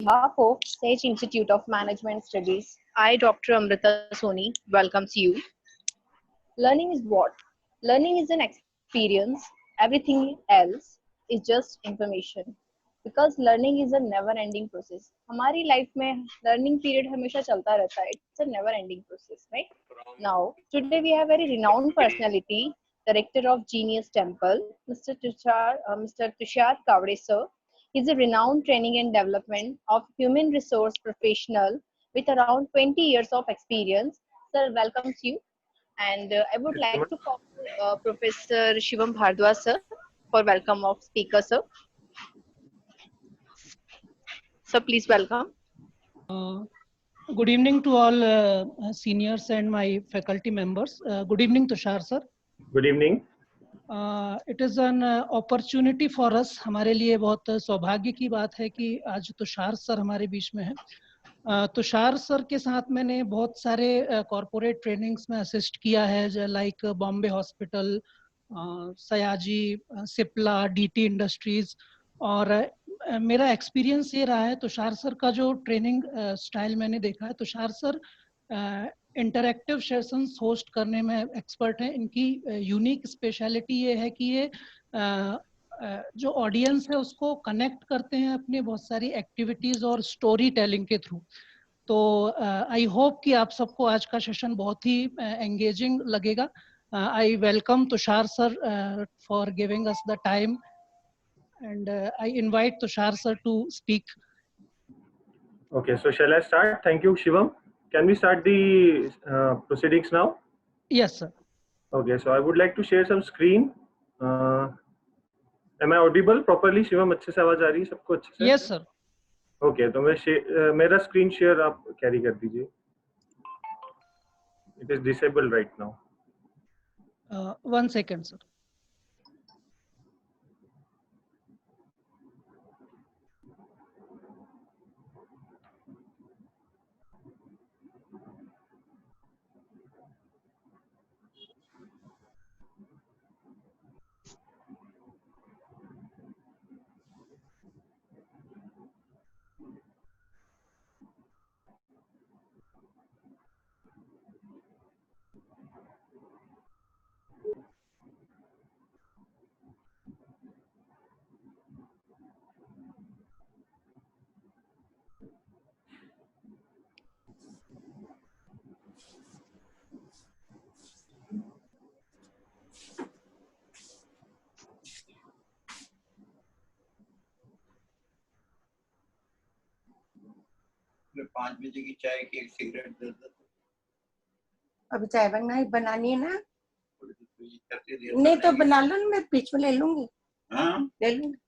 behalf of Sage Institute of Management Studies, I, Dr. Amrita Soni, welcomes you. Learning is what? Learning is an experience. Everything else is just information. Because learning is a never-ending process. हमारी life में learning period हमेशा चलता रहता है. It's a never-ending process, right? Now, today we have a very renowned personality, director of Genius Temple, Mr. Tushar Kavade sir. He is a renowned training and development of human resource professional with around 20 years of experience. Sir, welcomes you. And I would like to call Professor Shivam Bhardwaj sir for welcome of speaker sir. So please welcome. Good evening to all seniors and my faculty members. Good evening, Tushar sir. Good evening. It is an opportunity for us. हमारे लिए बहुत सौभाग्य की बात है कि आज Tushar sir हमारे बीच में हैं। तुषार सर के साथ मैंने बहुत सारे कॉर्पोरेट ट्रेनिंग्स में असिस्ट किया है, like Bombay hospital, Sayaji, Cipla, DT industries. और मेरा एक्सपीरियंस ये रहा है, तुषार सर का जो ट्रेनिंग स्टाइल मैंने देखा है, Tushar sir interactive sessions host करने में एक्सपर्ट हैं। इनकी यूनिक स्पेशलिटी ये है कि ये जो ऑडियंस है उसको कनेक्ट करते हैं अपनी बहुत सारी एक्टिविटीज़ और स्टोरी टेलिंग के थ्रू। तो आई होप कि आप सबको आज का सेशन बहुत ही एंगेजिंग लगेगा। I welcome Tushar sir for giving us the time and I invite Tushar sir to speak. Okay, so shall I start? Thank you, Shivam. Can we start the proceedings now? Yes, sir. Okay, so I would like to share some screen. Am I audible properly, Shivam? अच्छे से आवाज आ रही है सबको अच्छे से? Yes, sir. Okay, तो मैं मेरा screen share आप carry कर दीजिए. It is disabled right now. 1 second, sir. पाँच बजे की चाय की एक सिगरेट दे दो। अभी चाय बनानी है ना? नहीं तो बना लो ना, मैं बीच में ले लूंगी। हाँ ले लूंगी।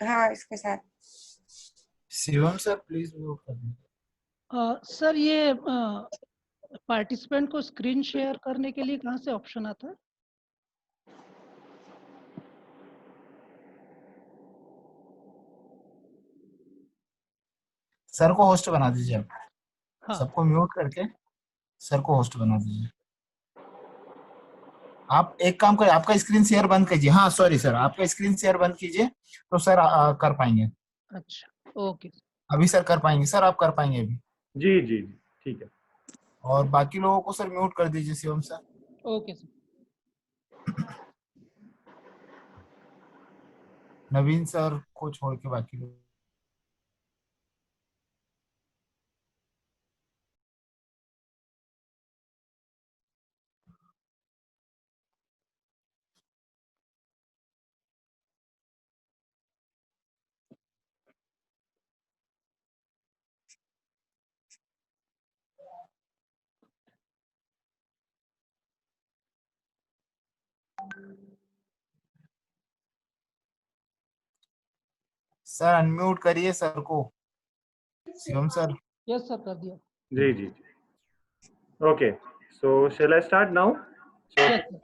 हाँ, इसके साथ। शिवम सर प्लीज वो कर दीजिए। सर ये पार्टिसिपेंट को स्क्रीन शेयर करने के लिए कहाँ से ऑप्शन आता है? सर को होस्ट बना दीजिए आप। हाँ। सबको म्यूट करके सर को होस्ट बना दीजिए। आप एक काम करें, आपका स्क्रीन शेयर बंद कीजिए। हाँ सॉरी सर, आपका स्क्रीन शेयर बंद कीजिए तो सर कर पाएंगे। अच्छा, ओके। अभी सर कर पाएंगे? सर आप कर पाएंगे अभी? जी जी ठीक है। और बाकी लोगों को सर म्यूट कर दीजिए Shivam sir. Okay sir. Naveen sir को छोड़ के बाकी लोग। सर अनम्यूट करिए सर को। शिवम सर। यस सर, कर दिया। जी जी। Okay, so shall I start now? Yes, sir.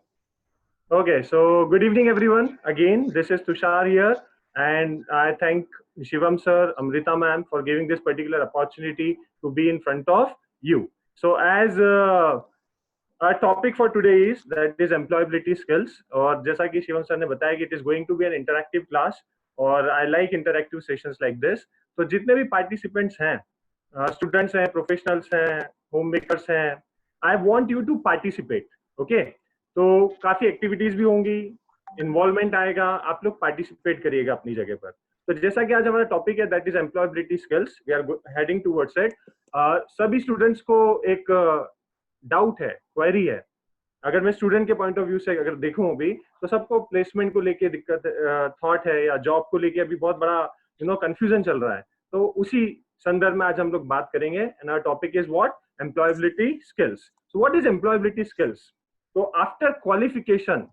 Okay, so good evening everyone. Again, this is Tushar here, and I thank Shivam sir, Amrita ma'am for giving this particular opportunity to be in front of you. So as our topic for today is that is employability skills, और जैसा कि Shivam sir ने बताया कि it is going to be an interactive class. और I like interactive sessions like this. तो जितने भी पार्टिसिपेंट्स हैं, स्टूडेंट्स हैं, प्रोफेशनल्स हैं, होम मेकर्स हैं, I want you to participate. Okay, तो काफी एक्टिविटीज भी होंगी, इन्वॉल्वमेंट आएगा, आप लोग पार्टिसिपेट करिएगा अपनी जगह पर। तो जैसा कि आज हमारा टॉपिक है that is employability skills, we are heading towards it. सभी स्टूडेंट्स को एक डाउट है, क्वेरी है। अगर मैं स्टूडेंट के पॉइंट ऑफ व्यू से अगर देखूं अभी, तो सबको प्लेसमेंट को लेके दिक्कत, थॉट है, या जॉब को लेके अभी बहुत बड़ा कंफ्यूजन चल रहा है। तो उसी संदर्भ में आज हम लोग बात करेंगे। And our topic is what? Employability skills. So what is employability skills? तो आफ्टर क्वालिफिकेशन,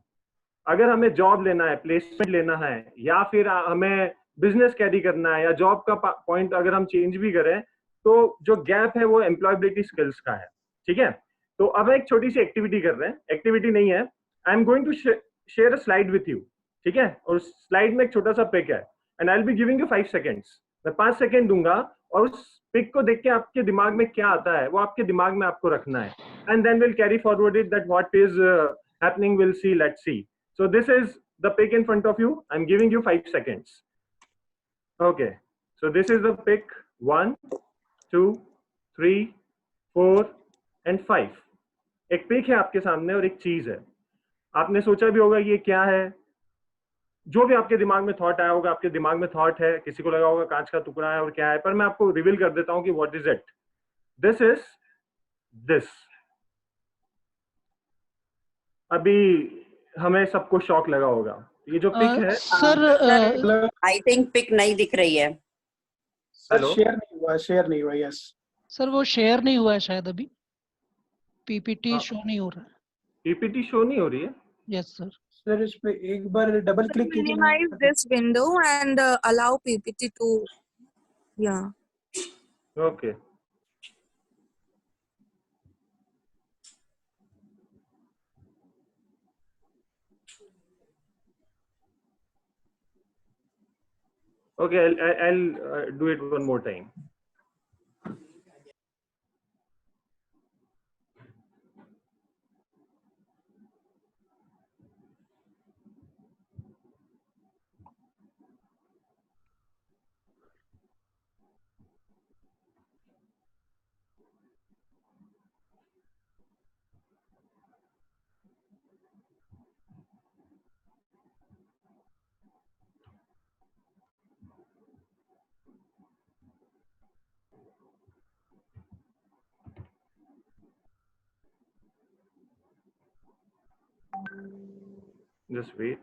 अगर हमें जॉब लेना है, प्लेसमेंट लेना है, या फिर हमें बिजनेस कैरी करना है, या जॉब का पॉइंट अगर हम चेंज भी करें, तो जो गैप है वो एम्प्लॉयबिलिटी स्किल्स का है। ठीक है, तो अब एक छोटी सी एक्टिविटी कर रहे हैं, एक्टिविटी नहीं है, I am going to share a slide with you. ठीक है, और स्लाइड में एक छोटा सा पिक है, and I will be giving you 5 seconds. मैं 5 सेकेंड दूंगा, और उस पिक को देख के आपके दिमाग में क्या आता है वो आपके दिमाग में आपको रखना है, and then will carry forward it that what is happening, will see, let's see. So this is the pic in front of you. I'm giving you 5 seconds. Okay. So this is the pic 1, 2, 3, 4 and 5. एक pick है आपके सामने और एक चीज है। आपने सोचा भी होगा ये क्या है। जो भी आपके दिमाग में थॉट आया होगा, आपके दिमाग में थॉट है, किसी को लगा होगा कांच का टुकड़ा है और क्या है, पर मैं आपको रिवील कर देता हूं कि what is it. This is this. अभी हमें सबको शॉक लगा होगा। ये जो पिक है सर, आई थिंक पिक नहीं दिख रही है। सर शेयर नहीं हुआ। यस सर, वो शेयर नहीं हुआ है शायद, अभी पीपीटी शो नहीं हो रहा है। पीपीटी शो नहीं हो रही है? Yes sir. सर, इस पे एक बार डबल क्लिक कीजिए। Minimize this window and allow PPT to, yeah. Okay. Okay, I'll do it one more time. Just wait.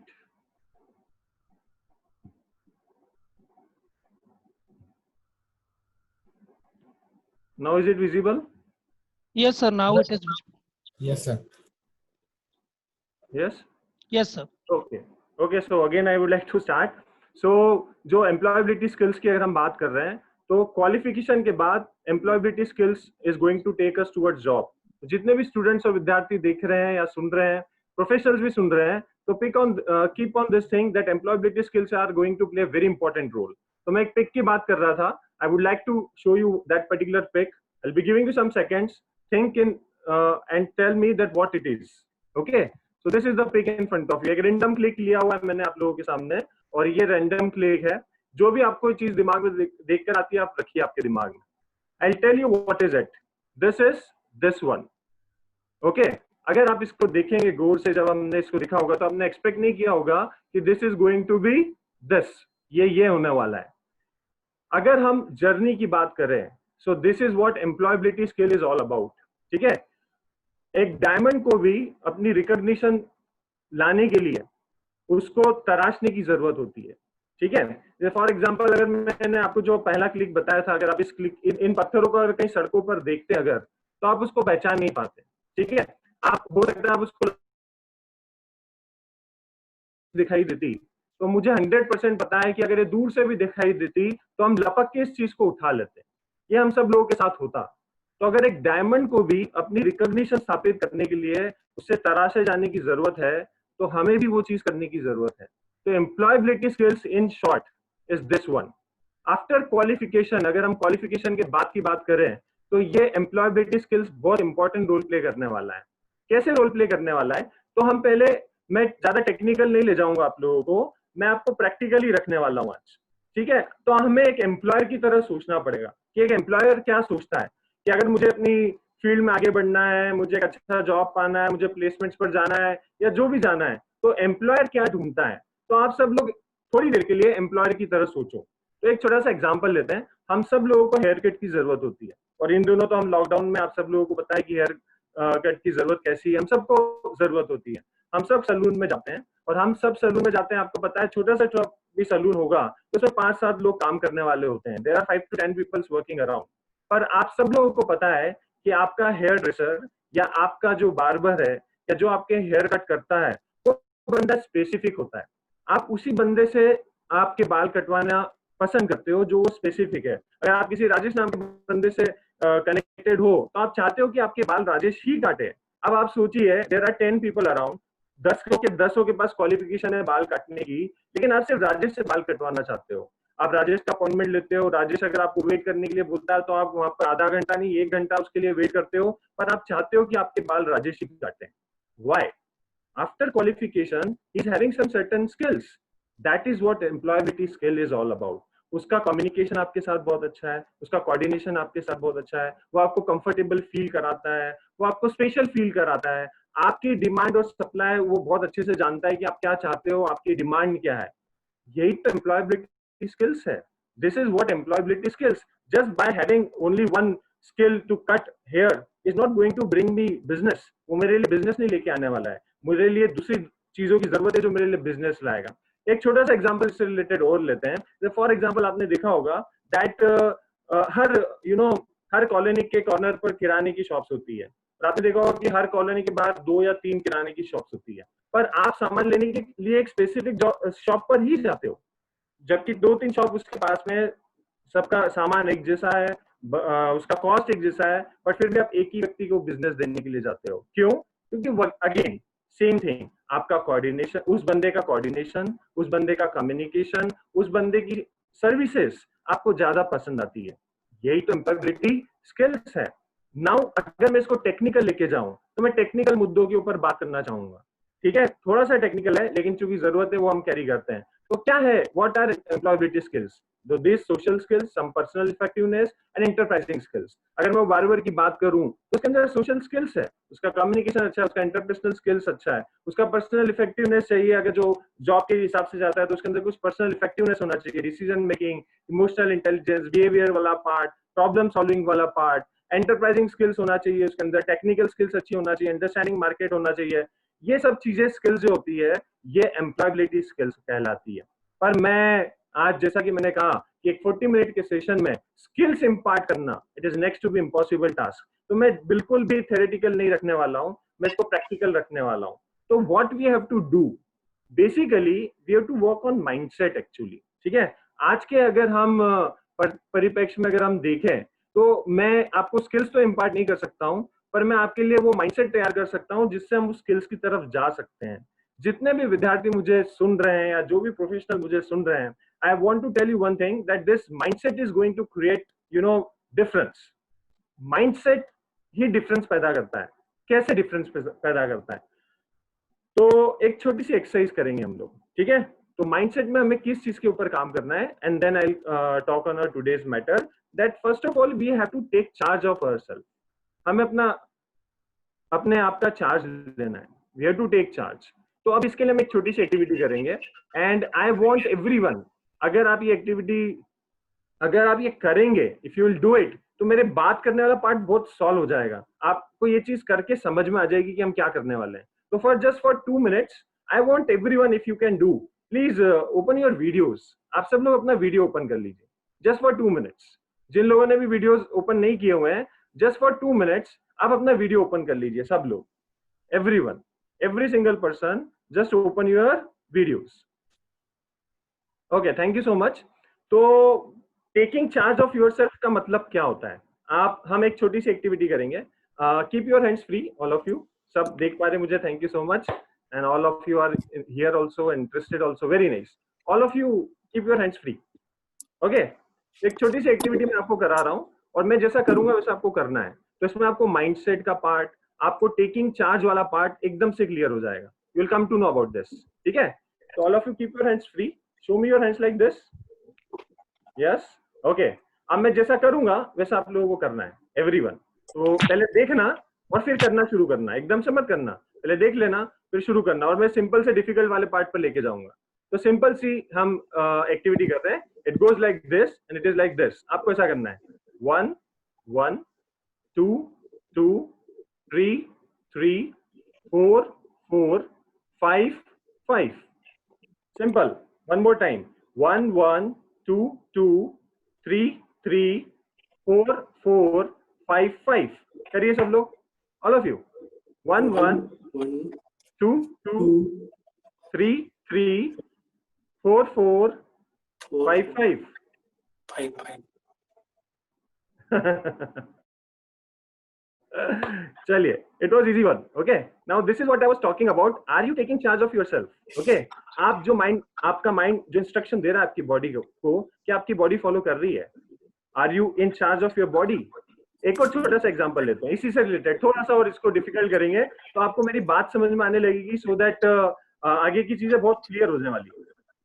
Now is it visible? Yes sir, now it is visible. Yes, sir. Yes? Yes sir. Okay. Okay, so again I would like to start. So जो employability skills की अगर हम बात कर रहे हैं, तो qualification के बाद employability skills is going to take us towards job. जितने भी students और विद्यार्थी देख रहे हैं या सुन रहे हैं, professionals भी सुन रहे हैं, तो keep on this thing that employability skills are going to play a very important role. तो मैं एक pic की बात कर रहा था. I would like to show you that particular pic. I'll be giving you some seconds. Think in and tell me that what it is. Okay. So this is the pic in front of you. एक random click लिया हुआ है मैंने आप लोगों के सामने, और ये random click है. जो भी आपको चीज दिमाग में देखकर आती है आप रखिए आपके दिमाग में. I'll tell you what is it. This is this one. Okay. अगर आप इसको देखेंगे गौर से, जब हमने इसको देखा होगा तो हमने एक्सपेक्ट नहीं किया होगा कि this is going to be this, ये होने वाला है. अगर हम जर्नी की बात करें, सो this is what employability skill is all about. ठीक है, एक डायमंड को भी अपनी रिकॉग्निशन लाने के लिए उसको तराशने की जरूरत होती है. ठीक है, फॉर एग्जांपल अगर मैंने आपको जो पहला क्लिक बताया था, अगर आप इस क्लिक इन पत्थरों को अगर कहीं सड़कों पर देखते हैं अगर, तो आप उसको पहचान नहीं पाते. ठीक है, आप हो सकता है आप उसको दिखाई देती, तो मुझे 100% पता है कि अगर ये दूर से भी दिखाई देती तो हम लपक के इस चीज को उठा लेते. ये हम सब लोगों के साथ होता. तो अगर एक डायमंड को भी अपनी रिकॉग्निशन स्थापित करने के लिए उससे तराशे जाने की जरूरत है, तो हमें भी वो चीज करने की जरूरत है. तो employability skills in short is this one. After qualification, अगर हम क्वालिफिकेशन के बाद की बात करें, तो ये एम्प्लॉयबिलिटी स्किल्स बहुत इंपॉर्टेंट रोल प्ले करने वाला है. कैसे रोल प्ले करने वाला है? तो हम पहले, मैं ज्यादा टेक्निकल नहीं ले जाऊंगा आप लोगों को, मैं आपको प्रैक्टिकली रखने वाला हूँ आज, ठीक है। तो हमें एक एम्प्लॉयर की तरह सोचना पड़ेगा कि एक एम्प्लॉयर क्या सोचता है कि अगर मुझे अपनी फील्ड में आगे बढ़ना है, मुझे एक अच्छा जॉब पाना है, मुझे प्लेसमेंट्स पर जाना है या जो भी जाना है, तो एम्प्लॉयर क्या ढूंढता है। तो आप सब लोग थोड़ी देर के लिए एम्प्लॉयर की तरह सोचो। तो एक छोटा सा एग्जांपल लेते हैं। हम सब लोगों को हेयर कट की जरूरत होती है, और इन दोनों तो हम लॉकडाउन में आप सब लोगों को पता है कि हेयर कट की जरूरत कैसी है, हम सबको जरूरत होती है। हम सब सैलून में जाते हैं, और हम सब सैलून में जाते हैं, आपको पता है छोटा सा भी सैलून होगा तो उसमें 5-7 लोग काम करने वाले होते हैं। There are 5 to 10 peoples working around. पर आप सब लोगों को पता है कि आपका हेयर ड्रेसर या आपका जो बार्बर है या जो आपके हेयर कट करता है वो बंदा स्पेसिफिक होता है। आप उसी बंदे से आपके बाल कटवाना पसंद करते हो जो स्पेसिफिक है। अगर आप किसी राजेश नाम के बंदे से कनेक्टेड हो तो आप चाहते हो कि आपके बाल राजेश ही काटे। अब आप सोचिए, देयर आर 10 पीपल अराउंड, 10 के पास क्वालिफिकेशन है बाल काटने की, लेकिन आप सिर्फ राजेश से बाल कटवाना चाहते हो। आप राजेश का अपॉइंटमेंट लेते हो, राजेश अगर आपको वेट करने के लिए बोलता है तो आप वहां पर आधा घंटा नहीं 1 घंटा उसके लिए वेट करते हो, पर आप चाहते हो कि आपके बाल राजेश ही काटें। Why? After qualification he is having some certain skills. That is what employability skill is all about. उसका कम्युनिकेशन आपके साथ बहुत अच्छा है, उसका कोऑर्डिनेशन आपके साथ बहुत अच्छा है, वो आपको कंफर्टेबल फील कराता है, वो आपको स्पेशल फील कराता है, आपकी डिमांड और सप्लाई वो बहुत अच्छे से जानता है कि आप क्या चाहते हो, आपकी डिमांड क्या है। यही तो एम्प्लॉयबिलिटी स्किल्स है। This is what employability skills. Just by having only one skill to cut hair is not going to bring me business. वो मेरे लिए बिजनेस नहीं लेके आने वाला है, मेरे लिए दूसरी चीजों की जरूरत है जो मेरे लिए बिजनेस लाएगा। एक छोटा सा एग्जांपल से रिलेटेड और लेते हैं। फॉर एग्जांपल आपने देखा होगा दैट हर कॉलोनी के कॉर्नर पर किराने की शॉप्स होती है, और आपने देखा होगा कि हर कॉलोनी के बाहर 2 या 3 किराने की शॉप्स होती है, पर आप सामान लेने के लिए एक स्पेसिफिक शॉप पर ही जाते हो, जबकि 2-3 शॉप उसके पास में सबका सामान एक जैसा है, उसका कॉस्ट एक जैसा है, पर फिर भी आप एक ही व्यक्ति को बिजनेस देने के लिए जाते हो। क्यों? क्योंकि अगेन सेम थिंग, आपका कोऑर्डिनेशन, उस बंदे का कोऑर्डिनेशन, उस बंदे का कम्युनिकेशन, उस बंदे की सर्विसेज आपको ज्यादा पसंद आती है। यही तो एम्प्लॉयबिलिटी स्किल्स है। नाउ अगर मैं इसको टेक्निकल लेके जाऊं तो मैं टेक्निकल मुद्दों के ऊपर बात करना चाहूंगा, ठीक है। थोड़ा सा टेक्निकल है लेकिन चूंकि जरूरत है वो हम कैरी करते हैं। तो क्या है, what are employability skills? This social skills, some personal effectiveness and enterprising skills. अगर मैं बार्बर की बात करूं तो उसके अंदर सोशल स्किल्स है, उसका कम्युनिकेशन अच्छा है, उसका इंटरपर्सनल स्किल्स अच्छा है, उसका पर्सनल इफेक्टिवनेस चाहिए। अगर जो जॉब के हिसाब से जाता है तो उसके अंदर कुछ पर्सनल इफेक्टिवनेस होना चाहिए, decision making, emotional intelligence, behaviour वाला पार्ट, प्रॉब्लम सॉल्विंग वाला पार्ट, एंटरप्राइजिंग स्किल्स होना चाहिए, उसके अंदर टेक्निकल स्किल्स अच्छी होना चाहिए, अंडरस्टैंडिंग मार्केट होना चाहिए। ये सब चीजें स्किल्स जो होती है ये एम्प्लॉयबिलिटी स्किल्स कहलाती है। पर मैं आज, जैसा कि मैंने कहा कि एक 40 मिनट के सेशन में स्किल्स इंपार्ट करना it is next to be impossible task. तो मैं बिल्कुल भी थ्योरेटिकल नहीं रखने वाला हूं, मैं इसको प्रैक्टिकल रखने वाला हूं। तो what we have to do, basically we have to work on mindset actually, ठीक है। आज के अगर हम परिप्रेक्ष्य में अगर हम देखें तो मैं आपको स्किल्स तो इंपार्ट नहीं कर सकता हूं, पर मैं आपके लिए वो माइंडसेट तैयार कर सकता हूं जिससे हम उस स्किल्स की तरफ जा सकते हैं। जितने भी विद्यार्थी मुझे सुन रहे हैं या जो भी प्रोफेशनल मुझे सुन रहे हैं, I want to tell you one thing, that this mindset is going to create, difference. Mindset he difference पैदा करता है। कैसे डिफरेंस पैदा करता है? तो एक छोटी सी एक्सरसाइज करेंगे हम लोग, ठीक है। तो माइंडसेट में हमें किस चीज के ऊपर काम करना है, and then I talk on today's matter, that first of all we have to take charge of ourself. हमें अपने आप का चार्ज लेना है, we have to take charge. तो अब इसके लिए हम एक छोटी सी एक्टिविटी करेंगे, एंड आई वांट एवरीवन, अगर आप ये एक्टिविटी अगर आप ये करेंगे, if you will do it, तो मेरे बात करने वाला पार्ट बहुत सॉल्व हो जाएगा। आपको ये चीज करके समझ में आ जाएगी कि हम क्या करने वाले हैं। तो for 2 minutes I want everyone, if you can do, please open your videos. आप सब लोग अपना वीडियो ओपन कर लीजिए जस्ट फॉर 2 मिनट्स। जिन लोगों ने भी वीडियोस ओपन नहीं किए हुए हैं, जस्ट फॉर 2 मिनट्स आप अपना वीडियो ओपन कर लीजिए, सब लोग, everyone, every single person, just open your videos. Okay, thank you so much. तो टेकिंग चार्ज ऑफ योरसेल्फ का मतलब क्या होता है? हम एक छोटी सी एक्टिविटी करेंगे। Keep your hands free, all of you. सब देख पा रहे मुझे, thank you so much, and all of you are here also, interested also, very nice. All of you keep your hands free. Okay, एक छोटी सी activity मैं आपको करा रहा हूँ, और मैं जैसा करूंगा वैसा आपको करना है। तो इसमें आपको माइंडसेट का पार्ट, आपको टेकिंग चार्ज वाला पार्ट एकदम से क्लियर हो जाएगा। You will come to know about this, ठीक है। So all of you keep your hands free. Show me your hands like this. Yes. Okay. अब मैं जैसा करूंगा वैसा आप लोगों को करना है, एवरीवन। तो पहले देखना और फिर करना शुरू करना, एकदम से मत करना, पहले देख लेना फिर शुरू करना। और मैं सिंपल से डिफिकल्ट वाले पार्ट पर लेके जाऊंगा। तो सिंपल सी हम एक्टिविटी कर रहे हैं। It goes like this and it is like this. आपको ऐसा करना है 1 1 2 2 3 3 4 4 5 5। सिंपल। One more time 1 1 2 2 3 3 4 4 5 5। करिए सब लोग, ऑल ऑफ यू। 1 1 2 2 3 3 4 4 5 5। चलिए, it was easy one. Okay, now this is what I was talking about. Are you taking charge of yourself? Okay, आप जो माइंड, आपका माइंड जो इंस्ट्रक्शन दे रहा है आपकी बॉडी को, क्या आपकी बॉडी फॉलो कर रही है? Are you in charge of your body? एक और छोटा सा एग्जांपल लेते हैं इसी से रिलेटेड, थोड़ा सा और इसको डिफिकल्ट करेंगे तो आपको मेरी बात समझ में आने लगेगी, सो दैट आगे की चीजें बहुत क्लियर होने वाली है।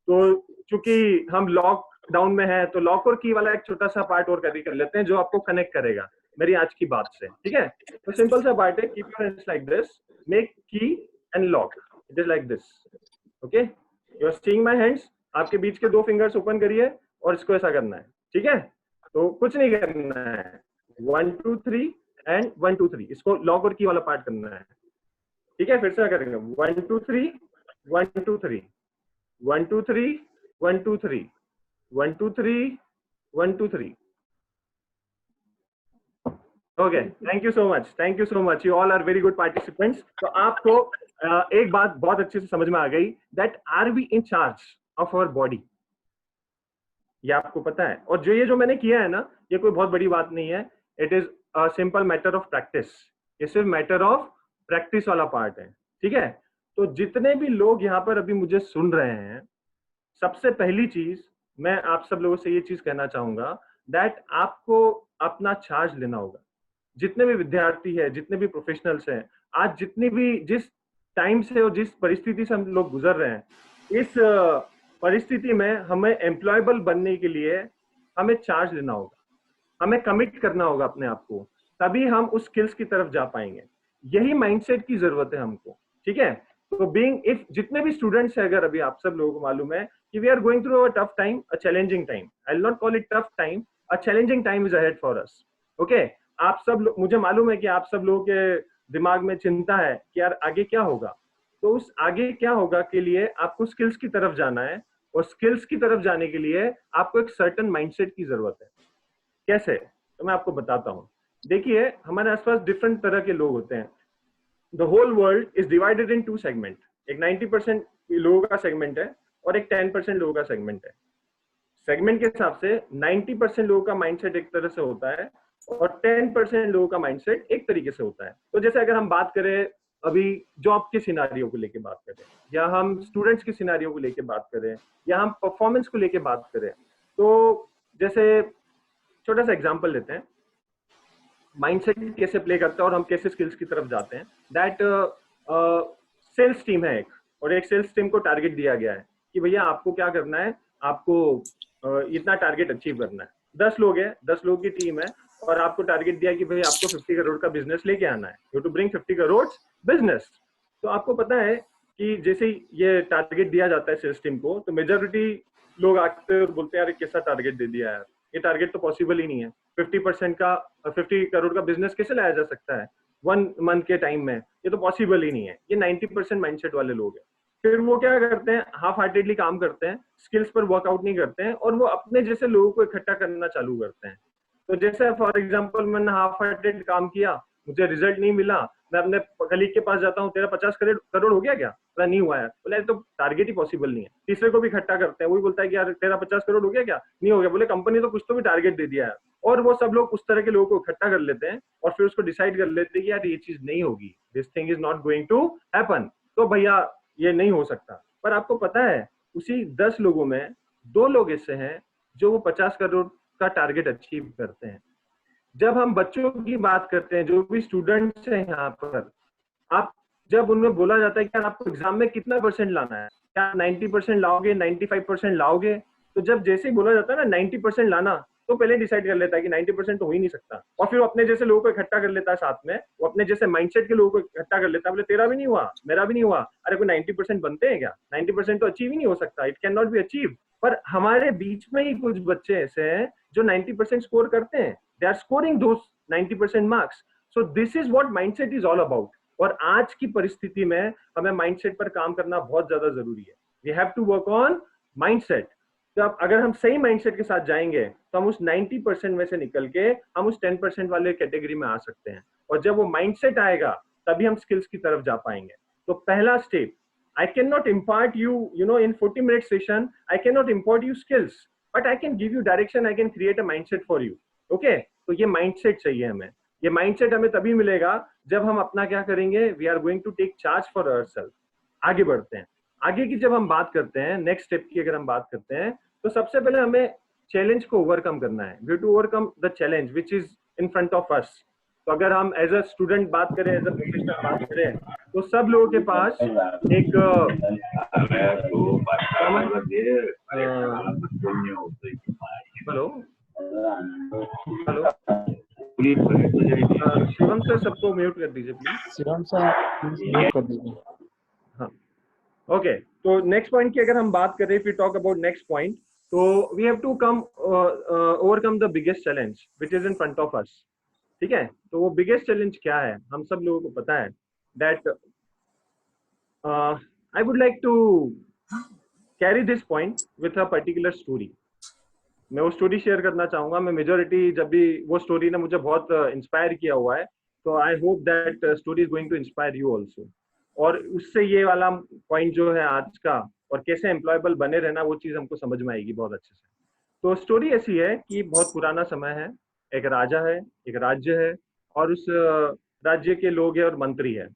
तो चूंकि हम लॉकडाउन में है तो लॉक और की वाला एक छोटा सा पार्ट और कर लेते हैं जो आपको कनेक्ट करेगा मेरी आज की बात से। ठीक है, तो सिंपल सा पार्ट है, keep your hands like this, make key and lock, it is like this. Okay, you are seeing my hands. आपके बीच के 2 फिंगर्स ओपन करिए और इसको ऐसा करना है। ठीक है, तो कुछ नहीं करना है, 1 2 3 एंड 1 2 3, इसको लॉक और की वाला पार्ट करना है। ठीक है, फिर से करेंगे 1 2 3 1 2 3 1 2 3 1 2 3 1 2 3 1 2 3। Okay, thank you so much, thank you so much, you all are very good participants. तो आपको एक बात बहुत अच्छे से समझ में आ गई, that are we in charge of our body, ये आपको पता है। और जो मैंने किया है ना, ये कोई बहुत बड़ी बात नहीं है, it is a simple matter of practice. ये सिर्फ मैटर ऑफ प्रैक्टिस वाला पार्ट है। ठीक है, तो जितने भी लोग यहाँ पर अभी मुझे सुन रहे हैं, सबसे पहली चीज मैं आप सब लोगों से ये चीज कहना चाहूंगा, दैट आपको अपना चार्ज लेना होगा। जितने भी विद्यार्थी है, जितने भी प्रोफेशनल्स हैं, आज जिस टाइम से और जिस परिस्थिति से हम लोग गुजर रहे हैं, इस परिस्थिति में हमें एम्प्लॉयबल बनने के लिए हमें चार्ज लेना होगा, हमें कमिट करना होगा अपने आप को, तभी हम उस स्किल्स की तरफ जा पाएंगे। यही माइंडसेट की जरूरत है हमको। ठीक है, तो बीइंग इफ जितने भी स्टूडेंट्स हैं, अगर अभी आप सब लोगों को मालूम है कि we are going through a tough time, a challenging time, I will not call it tough time, a challenging time is ahead for us. Okay, आप सब मुझे मालूम है कि आप सब लोगों के दिमाग में चिंता है कि यार आगे क्या होगा। तो उस आगे क्या होगा के लिए आपको स्किल्स की तरफ जाना है, और स्किल्स की तरफ जाने के लिए आपको एक सर्टेन माइंडसेट की जरूरत है। कैसे? तो मैं आपको बताता हूँ। देखिए, हमारे आसपास डिफरेंट तरह के लोग होते हैं। The whole world is divided in 2 segment. एक 90% लोगों का सेगमेंट है और एक 10% लोगों का सेगमेंट है। सेगमेंट के हिसाब से 90% लोगों का माइंडसेट एक तरह से होता है और 10% लोगों का माइंडसेट एक तरीके से होता है। तो जैसे अगर हम बात करें अभी जॉब के सिनारियो को लेके बात करें, या हम स्टूडेंट्स के सिनारियो को लेके बात करें, या हम परफॉर्मेंस को लेके बात करें, तो जैसे छोटा सा एग्जांपल लेते हैं, माइंडसेट कैसे प्ले करता है और हम कैसे स्किल्स की तरफ जाते हैं। दैट सेल्स टीम है एक, और एक सेल्स टीम को टारगेट दिया गया है कि भैया आपको क्या करना है, आपको इतना टारगेट अचीव करना है। 10 लोग हैं, 10 लोगों की टीम है, और आपको टारगेट दिया कि भाई आपको 50 करोड़ का बिजनेस लेके आना है, you to bring 50 crore business. तो आपको पता है कि जैसे ही ये टारगेट दिया जाता है सेल्स टीम को, तो मेजॉरिटी लोग आते हैं और बोलते हैं यार कैसा टारगेट दे दिया यार, ये टारगेट तो पॉसिबल ही नहीं है। 50 करोड़ का बिजनेस कैसे लाया जा सकता है 1 मंथ के टाइम में, ये तो पॉसिबल ही नहीं है। ये 90% माइंडसेट वाले लोग हैं। फिर वो क्या करते हैं, हाफ हार्टेडली काम करते हैं, स्किल्स पर वर्कआउट नहीं करते हैं, और वो अपने जैसे लोगों को इकट्ठा करना चालू करते हैं। तो जैसे फॉर एग्जांपल मैंने हाफ हार्टेड काम किया, मुझे रिजल्ट नहीं मिला, मैं अपने कलीग के पास जाता हूँ, तेरा 50 करोड़ हो गया क्या? बोला नहीं हुआ यार। बोला तो टारगेट ही पॉसिबल नहीं है। तीसरे को भी इकट्ठा करते हैं, वही बोलता है कि यार तेरा 50 करोड़ हो गया क्या? नहीं हो गया। बोले कंपनी तो कुछ तो भी टारगेट दे दिया है। और वो सब लोग उस तरह के लोगों को इकट्ठा कर लेते हैं और फिर उसको डिसाइड कर लेते हैं कि यार ये चीज नहीं होगी, this thing is not going to happen, तो भैया ये नहीं हो सकता। पर आपको पता है उसी 10 लोगों में 2 लोग ऐसे हैं जो वो 50 करोड़ का टारगेट अचीव करते हैं। जब हम बच्चों की बात करते हैं, जो भी स्टूडेंट्स हैं यहाँ पर, आप जब उनमें बोला जाता है कि आपको एग्जाम में कितना % लाना है, क्या 90% लाओगे, 95% लाओगे? तो जब जैसे ही बोला जाता है ना 90% लाना, तो पहले डिसाइड कर लेता है कि 90% तो हो ही नहीं सकता, और फिर वो अपने जैसे लोगों को इकट्ठा कर लेता है साथ में, वो अपने जैसे माइंडसेट के लोगों को इकट्ठा कर लेता है, बोले तेरा भी नहीं हुआ, मेरा भी नहीं हुआ, अरे कोई 90% बनते हैं क्या? 90% तो अचीव ही नहीं हो सकता, it can not be achieve. पर हमारे बीच में ही कुछ बच्चे ऐसे हैं जो 90% स्कोर करते हैं, they are scoring those 90% marks. So this is what mindset is all about. और आज की परिस्थिति में हमें माइंडसेट पर काम करना बहुत ज्यादा जरूरी है। We have to work on mindset. तो अब अगर हम सही माइंडसेट के साथ जाएंगे तो हम उस 90% में से निकल के हम उस 10% वाले कैटेगरी में आ सकते हैं। और जब वो माइंडसेट आएगा तभी हम स्किल्स की तरफ जा पाएंगे। तो पहला step, I cannot impart you, in 40-minute session, I cannot impart you skills, but I can give you direction, I can create a mindset for you. Okay? तो ये mindset चाहिए हमें। ये mindset हमें तभी मिलेगा जब हम अपना क्या करेंगे, we are going to take charge for ourselves। आगे बढ़ते हैं। आगे की जब हम बात करते हैं, नेक्स्ट स्टेप की अगर हम बात करते हैं, तो सबसे पहले हमें चैलेंज को ओवरकम करना है। We to overcome the challenge which is in front of us. तो अगर हम एज अ स्टूडेंट बात करें, एज अ प्रोफेशनल बात करें, तो सब लोगों के पास एक हेलो शिवम सर, सबको म्यूट कर दीजिए प्लीज। शिवम सर म्यूट कर दीजिए। हाँ, ओके। तो नेक्स्ट पॉइंट की अगर हम बात करें, if we talk about next point, तो we have to come overcome the biggest challenge which is in front of us. ठीक है? तो वो बिगेस्ट चैलेंज क्या है, हम सब लोगों को पता है। That I would like to carry this point with a particular story. मैं वो स्टोरी शेयर करना चाहूंगा। मैं मेजोरिटी जब भी वो स्टोरी ने मुझे बहुत इंस्पायर किया हुआ है, तो I hope that story is going to inspire you also. और उससे ये वाला पॉइंट जो है आज का, और कैसे एम्प्लॉयबल बने रहना, वो चीज हमको समझ में आएगी बहुत अच्छे से। तो स्टोरी ऐसी है कि बहुत पुराना समय है, एक राजा है, एक राज्य है, और उस राज्य के लोग हैं और मंत्री है।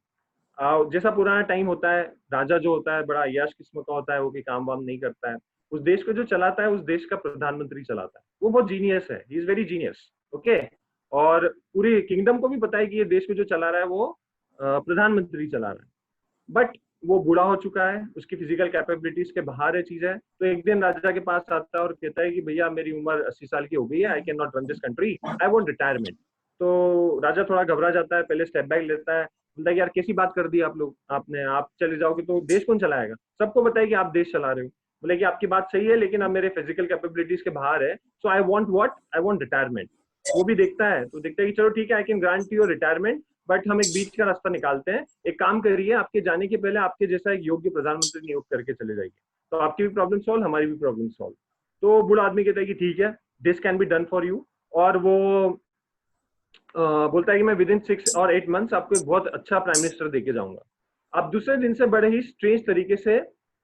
जैसा पुराना टाइम होता है, राजा जो होता है बड़ा अय्याश किस्म का होता है, वो कोई काम वाम नहीं करता है। उस देश को जो चलाता है, उस देश का प्रधानमंत्री चलाता है। वो बहुत जीनियस है, he is very genius. Okay? और पूरी किंगडम को भी पता है कि ये देश को जो चला रहा है वो प्रधानमंत्री चला रहा है। बट वो बूढ़ा हो चुका है, उसकी फिजिकल कैपेबिलिटीज के बाहर है चीजें। तो एक दिन राजा के पास आता है और कहता है कि भैया मेरी उम्र 80 साल की हो गई है, I can not run this country, I want retirement. तो राजा थोड़ा घबरा जाता है, पहले स्टेप बैक लेता है, बोलता है कि यार कैसी बात कर दी आप लोग, आपने, आप चले जाओगे तो देश कौन चलाएगा? सबको पता है कि आप देश चला रहे हो। बोले कि आपकी बात सही है, लेकिन अब मेरे फिजिकल कैपेबिलिटीज के बाहर है, so I want what, I want retirement. वो भी देखता है, तो देखता है कि चलो ठीक है, I can grant you retirement, but हम एक बीच का रास्ता निकालते हैं। एक काम करिए, आपके जाने के पहले आपके जैसा एक योग्य प्रधानमंत्री नियुक्त करके चले जाइए, तो आपकी भी प्रॉब्लम सॉल्व, हमारी भी प्रॉब्लम सॉल्व। तो बूढ़ा आदमी कहता है कि ठीक है, this can be done for you. और वो बोलता है कि मैं विद इन 6 और 8 मंथ्स आपको एक बहुत अच्छा प्राइम मिनिस्टर देके जाऊंगा। अब दूसरे दिन से बड़े ही स्ट्रेंज तरीके से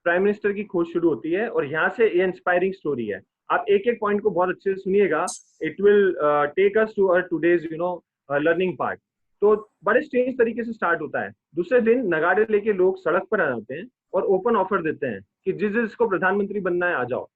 प्राइम मिनिस्टर की खोज शुरू होती है, और यहाँ से ये इंस्पायरिंग स्टोरी है। आप एक एक पॉइंट को बहुत अच्छे से सुनिएगा, it will take us to today's learning part. तो बड़े स्ट्रेंज तरीके से स्टार्ट होता है। दूसरे दिन नगाड़े लेके लोग सड़क पर आ जाते हैं और ओपन ऑफर देते हैं कि जिस जिसको प्रधानमंत्री बनना है आ जाओ।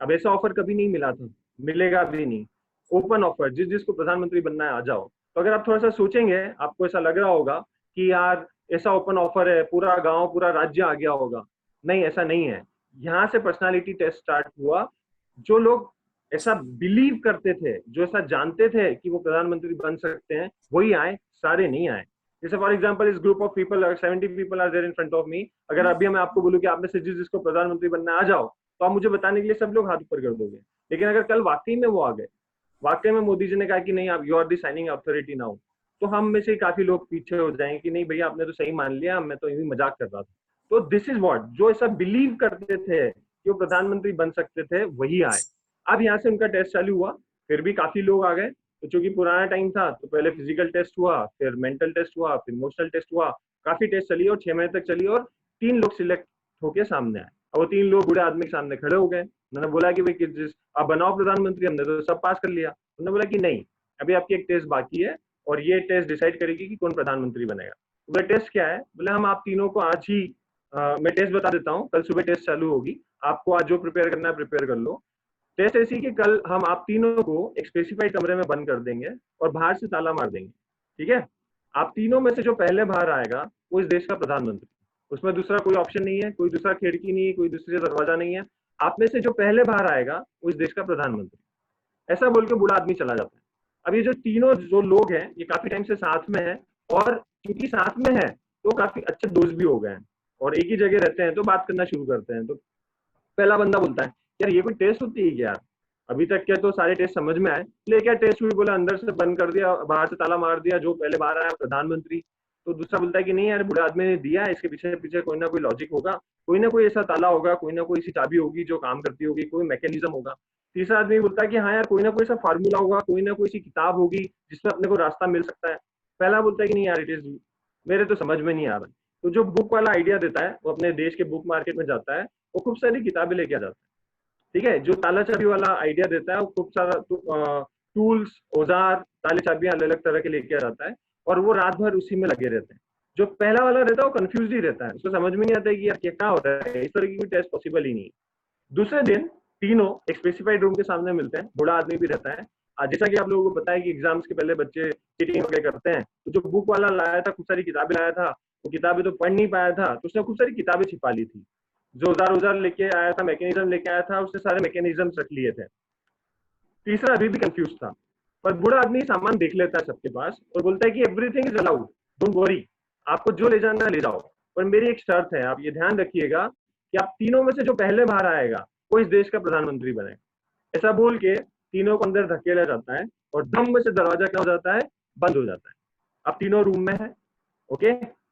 अब ऐसा ऑफर कभी नहीं मिला था, मिलेगा भी नहीं। ओपन ऑफर, जिस जिसको प्रधानमंत्री बनना है आ जाओ। तो अगर आप थोड़ा सा सोचेंगे, आपको ऐसा लग रहा होगा कि यार ऐसा ओपन ऑफर है, पूरा गांव पूरा राज्य आ गया होगा। नहीं, ऐसा नहीं है। यहाँ से पर्सनालिटी टेस्ट स्टार्ट हुआ। जो लोग ऐसा बिलीव करते थे, जो ऐसा जानते थे कि वो प्रधानमंत्री बन सकते हैं, वही आए, सारे नहीं आए। जैसे फॉर एग्जांपल, इस group of people, 70 people are there in front of me. अगर अभी मैं आपको बोलूं कि आप में से जिस जिसको प्रधानमंत्री बनना आ जाओ, तो आप मुझे बताने के लिए सब लोग हाथ ऊपर कर दोगे। लेकिन अगर कल वाकई में वो आ गए, वाकई में मोदी जी ने कहा कि नहीं, आप you are the signing authority now, तो हम में से काफी लोग पीछे हो जाएंगे कि नहीं भैया आपने तो सही मान लिया, मैं तो यूं मजाक कर रहा था। तो दिस इज व्हाट, जो ऐसा बिलीव करते थे कि वो प्रधानमंत्री बन सकते थे, वही आए। अब यहाँ से उनका टेस्ट चालू हुआ, फिर भी काफी लोग आ गए। तो चूंकि पुराना टाइम था, तो पहले फिजिकल टेस्ट हुआ, फिर मेंटल टेस्ट हुआ, फिर इमोशनल टेस्ट हुआ। काफी टेस्ट चली और 6 महीने तक चली, और 3 लोग सिलेक्ट होके सामने आए। और वो 3 लोग बूढ़े आदमी के सामने खड़े हो गए। उन्होंने बोला कि भाई जिस आप बनाओ प्रधानमंत्री, हमने तो सब पास कर लिया। उन्होंने बोला कि नहीं, अभी आपकी एक टेस्ट बाकी है, और ये टेस्ट डिसाइड करेगी कि कौन प्रधानमंत्री बनेगा। बोले टेस्ट क्या है? बोले हम आप तीनों को आज ही मैं टेस्ट बता देता हूँ, कल सुबह टेस्ट चालू होगी, आपको आज जो प्रिपेयर करना है प्रिपेयर कर लो। टेस्ट ऐसी कि कल हम आप तीनों को एक स्पेसिफाइड कमरे में बंद कर देंगे और बाहर से ताला मार देंगे। ठीक है? आप तीनों में से जो पहले बाहर आएगा वो इस देश का प्रधानमंत्री। उसमें दूसरा कोई ऑप्शन नहीं है, कोई दूसरा खिड़की नहीं है, कोई दूसरा दरवाजा नहीं है। आप में से जो पहले बाहर आएगा वो इस देश का प्रधानमंत्री, ऐसा बोल के बूढ़ा आदमी चला जाता है। अब ये जो तीनों जो लोग हैं ये काफी टाइम से साथ में हैं, और क्योंकि साथ में है तो काफी अच्छे दोस्त भी हो गए हैं, और एक ही जगह रहते हैं तो बात करना शुरू करते हैं। तो पहला बंदा बोलता है यार ये कोई टेस्ट होती है क्या, अभी तक क्या तो सारे टेस्ट समझ में आए, ले क्या टेस्ट हुई, बोला अंदर से बंद कर दिया, बाहर से ताला मार दिया, जो पहले बाहर आया प्रधानमंत्री। तो दूसरा बोलता है कि नहीं यार बूढ़े आदमी ने दिया, इसके पीछे पीछे कोई ना कोई लॉजिक होगा, कोई ना कोई ऐसा ताला होगा, कोई ना कोई ऐसी चाबी होगी जो काम करती होगी, कोई मैकेनिज्म होगा। तीसरा आदमी बोलता है कि हाँ यार कोई ना कोई ऐसा फार्मूला होगा, कोई ना कोई ऐसी किताब होगी जिसमें अपने को रास्ता मिल सकता है। पहला बोलता है कि नहीं यार इट इज, मेरे तो समझ में नहीं आ रहा। तो जो बुक वाला आइडिया देता है वो अपने देश के बुक मार्केट में जाता है, वो खूब सारी किताबें लेके आ जाता है, ठीक है। जो ताला चाबी वाला आइडिया देता है वो खूब सारा टूल्स, औजार, ताले चाबियां अलग अलग तरह के लेके आ जाता है, और वो रात भर उसी में लगे रहते हैं। जो पहला वाला रहता है वो कंफ्यूज ही रहता है, उसको समझ में नहीं आता है कि यार क्या हो रहा है, इस तरह की कोई टेस्ट पॉसिबल ही नहीं। दूसरे दिन तीनों एक स्पेसिफाइड रूम के सामने मिलते हैं, बूढ़ा आदमी भी रहता है। जैसा कि आप लोगों को पता है कि एग्जाम्स के पहले बच्चे चीटिंग वगैरह करते हैं, तो जो बुक वाला लाया था, खूब सारी किताबें लाया था, वो किताबें तो पढ़ नहीं पाया था, तो उसने खूब सारी किताबें छिपा ली थी। जो औजार लेके आया था, मैकेनिज्म लेके आया था, उसने सारे मैकेनिज्म रख लिए थे। तीसरा अभी भी कंफ्यूज था, पर बूढ़ा आदमी सामान देख लेता है सबके पास और बोलता है कि everything is allowed, don't worry, आपको जो ले जाना है ले जाओ, पर मेरी एक शर्त है, आप ये ध्यान रखिएगा कि आप तीनों में से जो पहले बाहर आएगा वो इस देश का प्रधानमंत्री बने। ऐसा बोल के तीनों को अंदर धकेला जाता है, और धम में से दरवाजा क्या हो जाता है, बंद हो जाता है। अब तीनों रूम में है, ओके,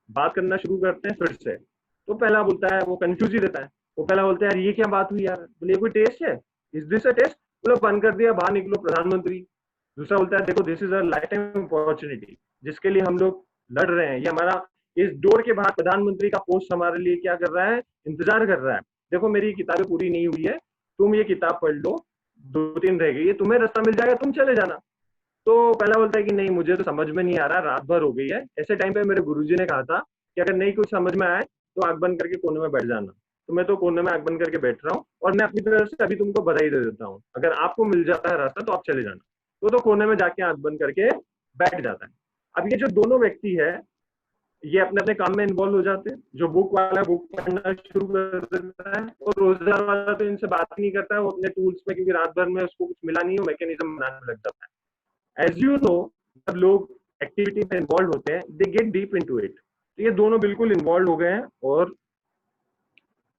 बात करना शुरू करते हैं फिर से। तो पहला बोलता है, वो कंफ्यूज ही रहता है, वो पहला बोलता है यार ये क्या बात हुई यार, बोले कोई टेस्ट है, इज दिस अ टेस्ट, बोलो बंद कर दिया, बाहर निकलो प्रधानमंत्री। दूसरा बोलता है देखो this is a life time opportunity, जिसके लिए हम लोग लड़ रहे हैं, ये हमारा इस डोर के बाहर प्रधानमंत्री का पोस्ट हमारे लिए क्या कर रहा है, इंतजार कर रहा है। देखो मेरी किताबें पूरी नहीं हुई है, तुम ये किताब पढ़ लो, 2-3 रह गई है, तुम्हें रास्ता मिल जाएगा, तुम चले जाना। तो पहला बोलता है कि नहीं मुझे तो समझ में नहीं आ रहा, रात भर हो गई है। ऐसे टाइम पे मेरे गुरुजी ने कहा था कि अगर नहीं कुछ समझ में आए तो आंख बंद करके कोने में बैठ जाना। तो मैं तो कोने में आंख बंद करके बैठ रहा हूँ, और मैं अपनी तरफ से अभी तुमको बधाई दे देता हूँ, अगर आपको मिल जाता है रास्ता तो आप चले जाना। तो कोने में जाके आंख बंद करके बैठ जाता है। अब ये जो दोनों व्यक्ति है ये अपने अपने काम में इन्वॉल्व हो जाते हैं। जो बुक वाला बुक पढ़ना शुरू कर देता है, और रोजगार वाला तो इनसे बात नहीं करता है, वो अपने टूल्स में, क्योंकि रात भर में उसको कुछ मिला नहीं हो, मैकेनिज्म बनाने में लग जाता है। एज यू नो, जब लोग एक्टिविटी में इन्वॉल्व होते हैं they get deep into it. तो ये दोनों बिल्कुल इन्वॉल्व हो गए हैं और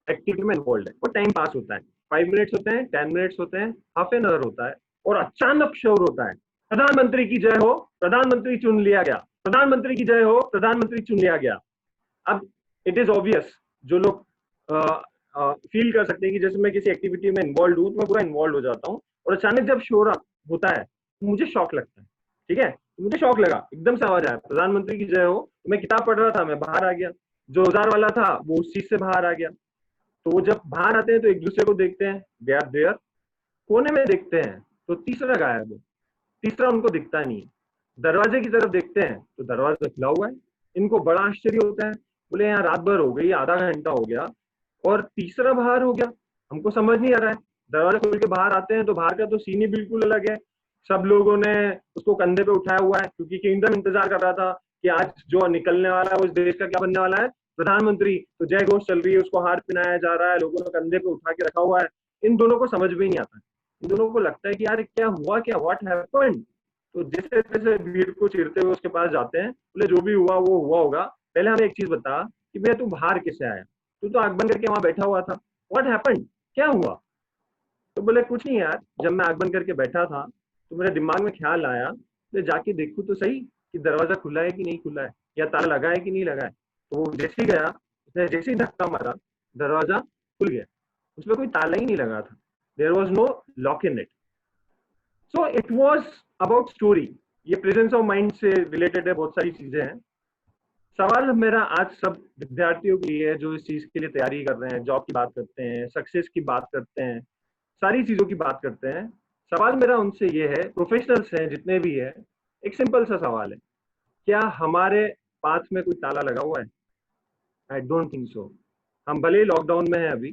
एक्टिविटी में इन्वॉल्व है, और टाइम पास होता है। 5 मिनट्स होते हैं, 10 मिनट्स होते हैं, हाफ एन आवर होता है, और अचानक शोर होता है, प्रधानमंत्री की जय हो, प्रधानमंत्री चुन लिया गया, प्रधानमंत्री की जय हो, प्रधानमंत्री चुन लिया गया। अब इट इज ऑब्वियस, जो लोग फील कर सकते हैं कि जैसे मैं किसी एक्टिविटी में इन्वॉल्व हूँ तो मैं पूरा इन्वॉल्व हो जाता हूँ, और अचानक जब शोर होता है तो मुझे शॉक लगता है, ठीक है। मुझे शॉक लगा, एकदम से आवाज आया प्रधानमंत्री की जय हो, तो मैं किताब पढ़ रहा था, मैं बाहर आ गया, जो औजार वाला था वो उस चीज से बाहर आ गया। तो वो जब बाहर आते हैं तो एक दूसरे को देखते हैं, दे आर देयर, कोने में देखते हैं तो तीसरा गायब है, तीसरा उनको दिखता नहीं है। दरवाजे की तरफ देखते हैं तो दरवाजा खुला हुआ है, इनको बड़ा आश्चर्य होता है, बोले यहाँ रात भर हो गई, आधा घंटा हो गया और तीसरा बाहर हो गया, हमको समझ नहीं आ रहा है। दरवाजा खोल के बाहर आते हैं तो बाहर का तो सीन ही बिल्कुल अलग है, सब लोगों ने उसको कंधे पे उठाया हुआ है, क्योंकि किंगडम इंतजार कर रहा था कि आज जो निकलने वाला है उस देश का क्या बनने वाला है, प्रधानमंत्री। तो जय घोष चल रही है, उसको हार पहनाया जा रहा है, लोगों ने कंधे पे उठा के रखा हुआ है। इन दोनों को समझ में नहीं आता, इन दोनों को लगता है कि यार क्या हुआ, क्या व्हाट हैपेंड। तो जैसे जैसे भीड़ को चीरते हुए उसके पास जाते हैं, बोले जो भी हुआ वो हुआ होगा, पहले हमें एक चीज बता कि भैया तू बाहर कैसे आया, तू तो आंख बंद करके वहां बैठा हुआ था, व्हाट हैपेंड, क्या हुआ। तो बोले कुछ नहीं यार, जब मैं आंख बंद करके बैठा था तो मेरे दिमाग में ख्याल आया तो जाके देखूं तो सही कि दरवाजा खुला है कि नहीं खुला है, या ताला लगा है कि नहीं लगा है। तो वो जैसे ही गया, उसने जैसे ही धक्का मारा, दरवाजा खुल गया, उसमें कोई ताला ही नहीं लगा था, there was no lock in it. So it was about story. ये प्रेजेंस ऑफ माइंड से रिलेटेड है, बहुत सारी चीजें हैं। सवाल मेरा आज सब विद्यार्थियों के लिए जो इस चीज के लिए तैयारी कर रहे हैं, जॉब की बात करते हैं, सक्सेस की बात करते हैं, सारी चीजों की बात करते हैं, सवाल मेरा उनसे ये है, प्रोफेशनल्स हैं जितने भी है, एक सिंपल सा सवाल है, क्या हमारे पास में कोई ताला लगा हुआ है? I don't think so. हम भले ही लॉकडाउन में है अभी,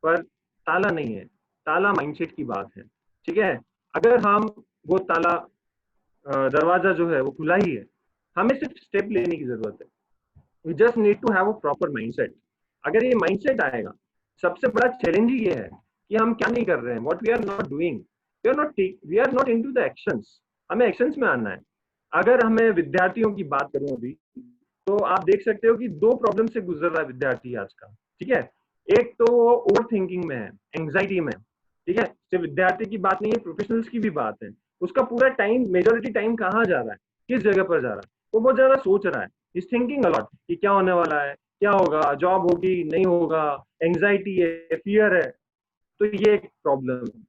पर ताला नहीं है, ताला माइंडसेट की बात है, ठीक है। अगर हम वो ताला, दरवाजा जो है वो खुला ही है, हमें सिर्फ स्टेप लेने की जरूरत है। We just need to have a proper mindset. अगर ये माइंडसेट आएगा, सबसे बड़ा चैलेंज ही ये है कि हम क्या नहीं कर रहे हैं, what we are not doing, we are not into the actions. हमें एक्शंस में आना है। अगर हमें विद्यार्थियों की बात करूं अभी, तो आप देख सकते हो कि दो प्रॉब्लम से गुजर रहा है विद्यार्थी आज का, ठीक है। एक तो वो ओवर थिंकिंग में है, एंग्जाइटी में, ठीक है। सिर्फ विद्यार्थी की बात नहीं है, प्रोफेशनल्स की भी बात है। उसका पूरा टाइम, मेजोरिटी टाइम कहाँ जा रहा है, किस जगह पर जा रहा है, वो बहुत ज्यादा सोच रहा है, इज थिंकिंग अलॉट कि क्या होने वाला है, क्या होगा, जॉब होगी नहीं होगा, एंग्जाइटी है, फियर है। तो ये एक प्रॉब्लम है।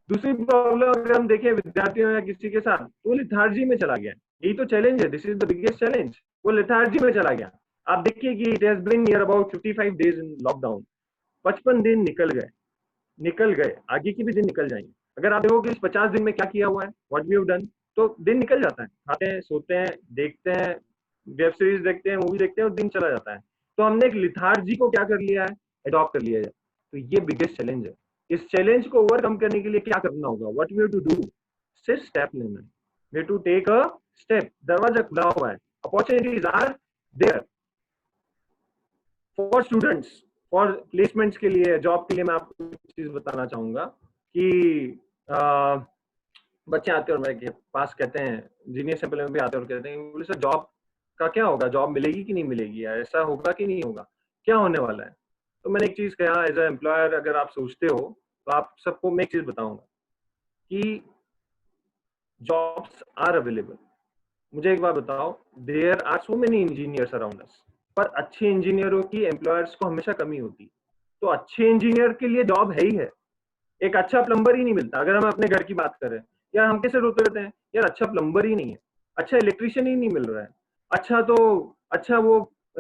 दूसरी प्रॉब्लम अगर हम देखें विद्यार्थियों या किसी के साथ, तो वो लिथार्जी में चला गया। यही तो चैलेंज है, this is the biggest challenge. वो लिथार्जी में चला गया। आप देखिए कि it has been near about 55 days in lockdown. 55 दिन निकल गए, आगे की भी दिन निकल जाएंगे। अगर आप देखोगे इस 50 दिन में क्या किया हुआ है, व्हाट वी हैव डन, तो दिन निकल जाता है, खाते हैं, सोते हैं, देखते हैं, वेब सीरीज देखते हैं, मूवी देखते हैं, और दिन चला जाता है। तो हमने एक लिथार्जी को क्या कर लिया है, अडॉप्ट कर लिया है। तो ये बिगेस्ट चैलेंज है। इस चैलेंज को ओवरकम करने के लिए क्या करना होगा, what we have to do, सिर्फ स्टेप लेना है। We have to take a step. दरवाजा खुला हुआ है, opportunities are there for students, for placements के लिए, जॉब के लिए। मैं आपको एक चीज बताना चाहूंगा कि बच्चे आते हैं और मेरे पास कहते हैं, जीनियर सैंपल में भी आते हैं और कहते हैं, बोले सर जॉब का क्या होगा, जॉब मिलेगी कि नहीं मिलेगी, या ऐसा होगा कि नहीं होगा, क्या होने वाला है। तो मैंने एक चीज कहा, एज ए एम्प्लॉयर अगर आप सोचते हो, तो आप सबको मैं एक चीज बताऊंगा कि जॉब्स आर अवेलेबल। मुझे एक बात बताओ, there are so many engineers around us, पर अच्छे इंजीनियरों की एम्प्लॉयर्स को हमेशा कमी होती। तो अच्छे इंजीनियर के लिए जॉब है ही है। एक अच्छा प्लम्बर ही नहीं मिलता। अगर हम अपने घर की बात करें, यार हम कैसे रोते रहते हैं, यार अच्छा प्लम्बर ही नहीं है, अच्छा इलेक्ट्रिशियन ही नहीं मिल रहा है, अच्छा वो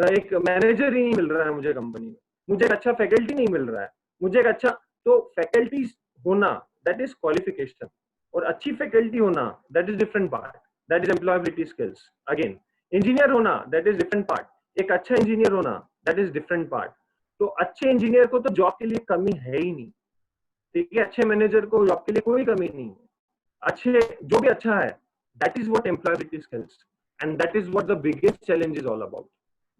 एक मैनेजर ही नहीं मिल रहा है मुझे कंपनी में, मुझे एक अच्छा फैकल्टी नहीं मिल रहा है, मुझे एक अच्छा, तो फैकल्टीज होना दैट इज क्वालिफिकेशन, और अच्छी फैकल्टी होना that is different part, that is employability skills. Again engineer होना दैट इज डिफरेंट पार्ट, एक अच्छा इंजीनियर होना दैट इज डिफरेंट पार्ट। तो अच्छे इंजीनियर को तो जॉब के लिए कमी है ही नहीं, ठीक है। अच्छे मैनेजर को जॉब के लिए कोई कमी नहीं है। अच्छे, जो भी अच्छा है, that is what employability skills, and that is what the biggest challenge is all about.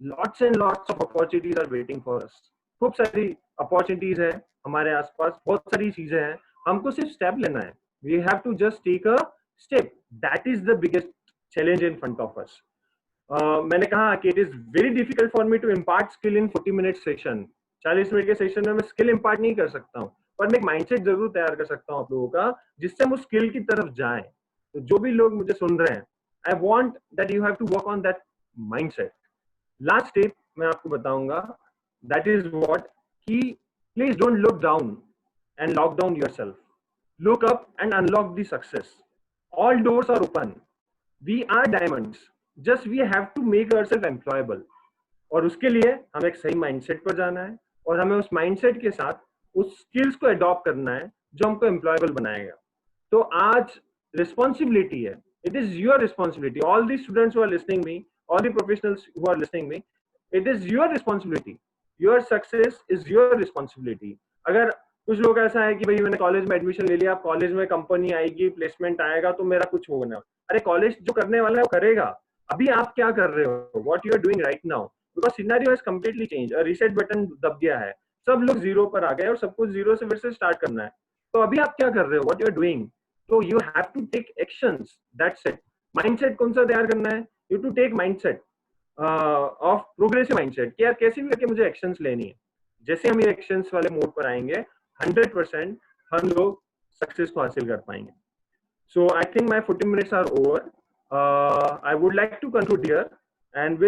Lots and lots of opportunities are waiting for us. खूब सारी अपॉर्चुनिटीज है हमारे आसपास, बहुत सारी चीजें हैं, हमको सिर्फ स्टेप लेना है। We have to just take a step, that is the biggest challenge in front of us. मैंने कहा कि it is very difficult for me to impart skill in 40 minute session. 40 minute के सेशन में मैं skill impart नहीं कर सकता हूँ, पर मैं एक माइंडसेट जरूर तैयार कर सकता हूँ आप लोगों का, जिससे हम उस स्किल की तरफ जाएं। तो जो भी लोग मुझे सुन रहे हैं, I want that you have to work on that mindset. Last step मैं आपको बताऊंगा, दैट इज व्हाट कि please don't look down and lock down yourself, look up and unlock the success. All doors are open, we are diamonds, just we have to make ourselves employable. और उसके लिए हमें एक सही mindset पर जाना है, और हमें उस माइंडसेट के साथ उस स्किल्स को अडॉप्ट करना है जो हमको एम्प्लॉयबल बनाएगा। तो आज रिस्पॉन्सिबिलिटी है, it is your responsibility, all the students who are listening me, all the professionals who are listening me, it is your responsibility, your success is your responsibility. अगर कुछ लोग ऐसा है कि भाई मैंने कॉलेज में एडमिशन ले लिया, कॉलेज में कंपनी आएगी, प्लेसमेंट आएगा तो मेरा कुछ होना, अरे कॉलेज जो करने वाला है वो करेगा। अभी आप क्या कर रहे हो, what you are doing right now, because scenario has completely change, reset button दब गया है, सब लोग जीरो पर आ गए और सबको जीरो से फिर से स्टार्ट करना है। तो अभी आप क्या कर रहे हो, व्हाट यू आर डूइंग, तो you have to take actions, that's it. Mindset कौन सा तैयार करना है, you to take mindset of progressive mindset, कि यार कैसे भी करके मुझे एक्शंस लेनी है। जैसे हम ये एक्शंस वाले मोड पर आएंगे, 100% हम लोग सक्सेस को हासिल कर पाएंगे। So I think my 40 minutes are over. I would like to conclude here, and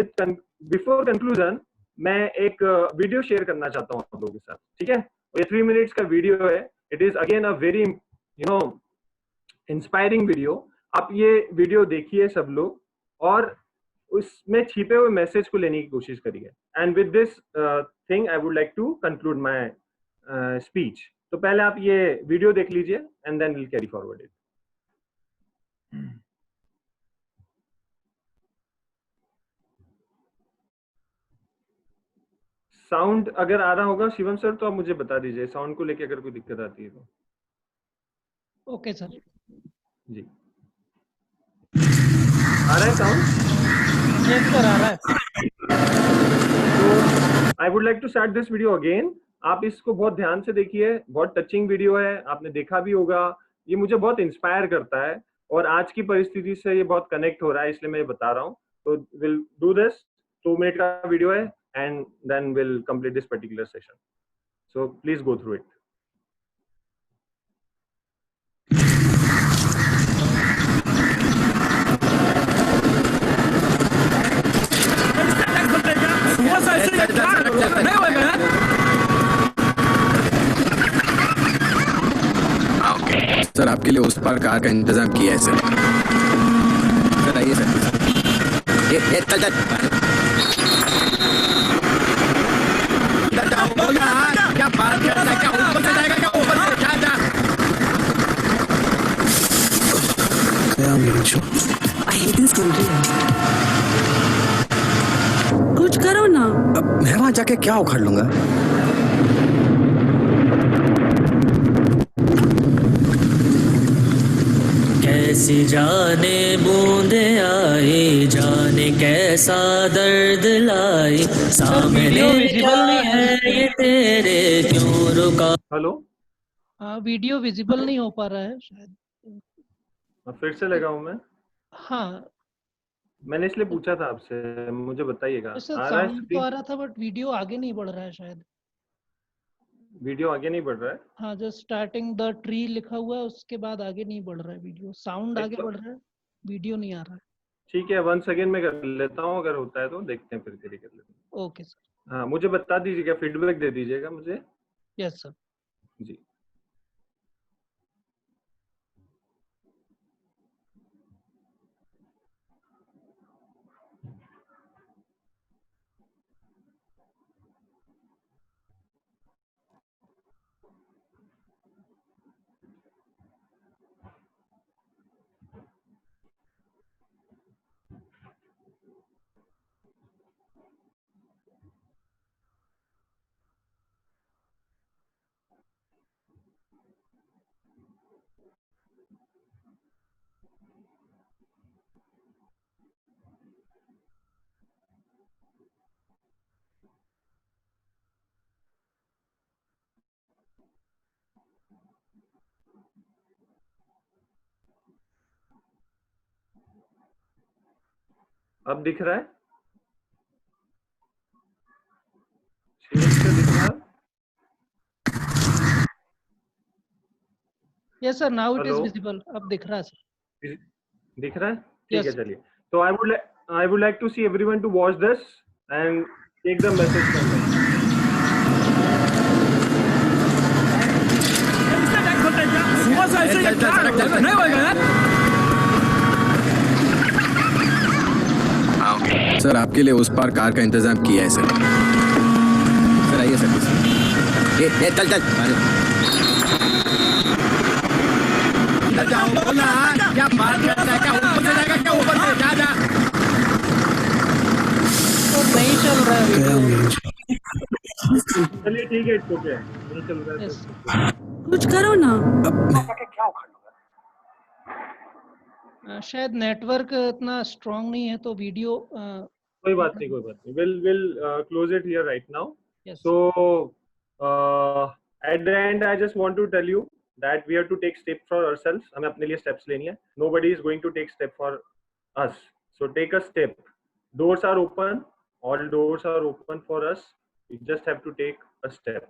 before conclusion, मैं एक वीडियो शेयर करना चाहता हूँ आप लोगों के साथ, ठीक है। ये 3 मिनट्स का वीडियो है। It is again a very inspiring video. आप ये वीडियो देखिए सब लोग, और उसमें छिपे हुए मैसेज को लेने की कोशिश करिए। And with this thing I would like to conclude my speech. तो पहले आप ये वीडियो देख लीजिए, and then will carry forward it. Sound अगर आ रहा होगा शिवम सर तो आप मुझे बता दीजिए, साउंड को लेके अगर कोई दिक्कत आती है तो। ओके सर जी, आ रहा है साउंड? यस सर, आ रहा है। तो I would like to start this video again. आप इसको बहुत ध्यान से देखिए, बहुत टचिंग वीडियो है, आपने देखा भी होगा। ये मुझे बहुत इंस्पायर करता है और आज की परिस्थिति से ये बहुत कनेक्ट हो रहा है, इसलिए मैं ये बता रहा हूँ। तो विल डू दिस, 2 मिनट का वीडियो है and then will complete this particular session. So please go through it. Sir आपके लिए उस पार कार का इंतजाम किया है सर। सर आइए सर। ये चल चल। क्या बात कर रहा है? क्या ऊपर से जाएगा? क्या ऊपर से जा जा? I hate this country. कुछ करो ना। अब मैं वहां जाके क्या उखाड़ लूंगा? कैसी जाने बूंदे आई, जाने कैसा दर्द लाई, सामने क्या है ये तेरे क्यों रुका। हेलो, वीडियो विजिबल नहीं हो पा रहा है शायद। फिर से लगाऊं मैं? हाँ, मैंने इसलिए पूछा था आपसे, मुझे बताइएगा। आ रहा है साउंड तो आ रहा था बट वीडियो आगे नहीं बढ़ रहा है शायद। वीडियो आगे नहीं बढ़ रहा है? हाँ, जो स्टार्टिंग द ट्री लिखा हुआ है उसके बाद आगे नहीं बढ़ रहा है वीडियो। साउंड आगे बढ़ रहा है, वीडियो नहीं आ रहा है। ठीक है, 1 सेकेंड में कर लेता हूँ, अगर होता है तो देखते हैं, फिर कर लेते हैं। Okay sir. हाँ, मुझे बता दीजिएगा, फीडबैक दे दीजिएगा मुझे। Yes sir. जी। अब दिख रहा है? दिख रहा है? Yes sir, now it is visible. अब दिख रहा है सर। दिख रहा है? ठीक है, चलिए। तो I would like to see everyone to watch this and take the message from me. नहीं होगा सर, आपके लिए उस पार कार का इंतजाम किया है सर। सर आइए सर। ये चल चल। क्या बात कर रहा है? क्या ऊपर से जाएगा? क्या ऊपर से जा जा? तो नहीं चल रहा है। चलिए ठीक है, ओके, नहीं चल रहा है। कुछ करो ना। शायद नेटवर्क इतना स्ट्रांग नहीं है तो वीडियो कोई बात नहीं, कोई बात नहीं। We'll close it here right now. Yes. So at the end, I just want to tell you that we have to take steps for ourselves. हमें अपने लिए steps लेनी है. Nobody is going to take step for us. So take a step. Doors are open. All doors are open for us. We just have to take a step.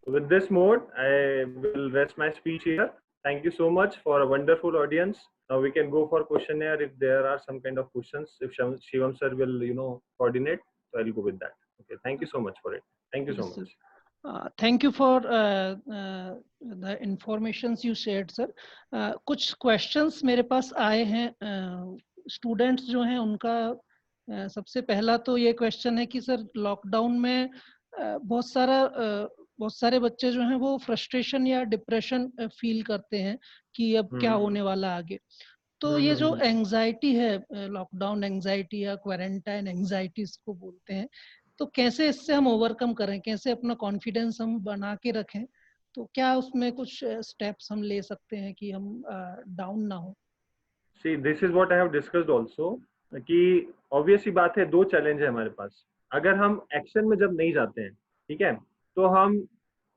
So with this mode, I will rest my speech here. Thank you so much for a wonderful audience. Now we can go for questionnaire if there are some kind of questions. If Shivam sir will, coordinate, so I'll go with that. Okay. Thank you so much for it. Thank you so much. Thank you for the informations you shared, sir. कुछ questions मेरे पास आए हैं students जो हैं उनका। सबसे पहला तो ये question है कि सर लॉकडाउन में बहुत सारे बच्चे जो हैं वो फ्रस्ट्रेशन या डिप्रेशन फील करते हैं कि अब क्या होने वाला आगे। तो ये जो एंजाइटी है, लॉकडाउन एंजाइटी या क्वारंटाइन एंजाइटी इसको बोलते हैं, तो कैसे इससे हम ओवरकम करें, कैसे अपना कॉन्फिडेंस हम बना के रखें? तो क्या उसमें कुछ स्टेप्स हम ले सकते हैं कि हम डाउन ना हो? See, this is what I have discussed also, कि ऑब्वियस ही बात है, 2 चैलेंज है हमारे पास। अगर हम एक्शन में जब नहीं जाते हैं, ठीक है, तो हम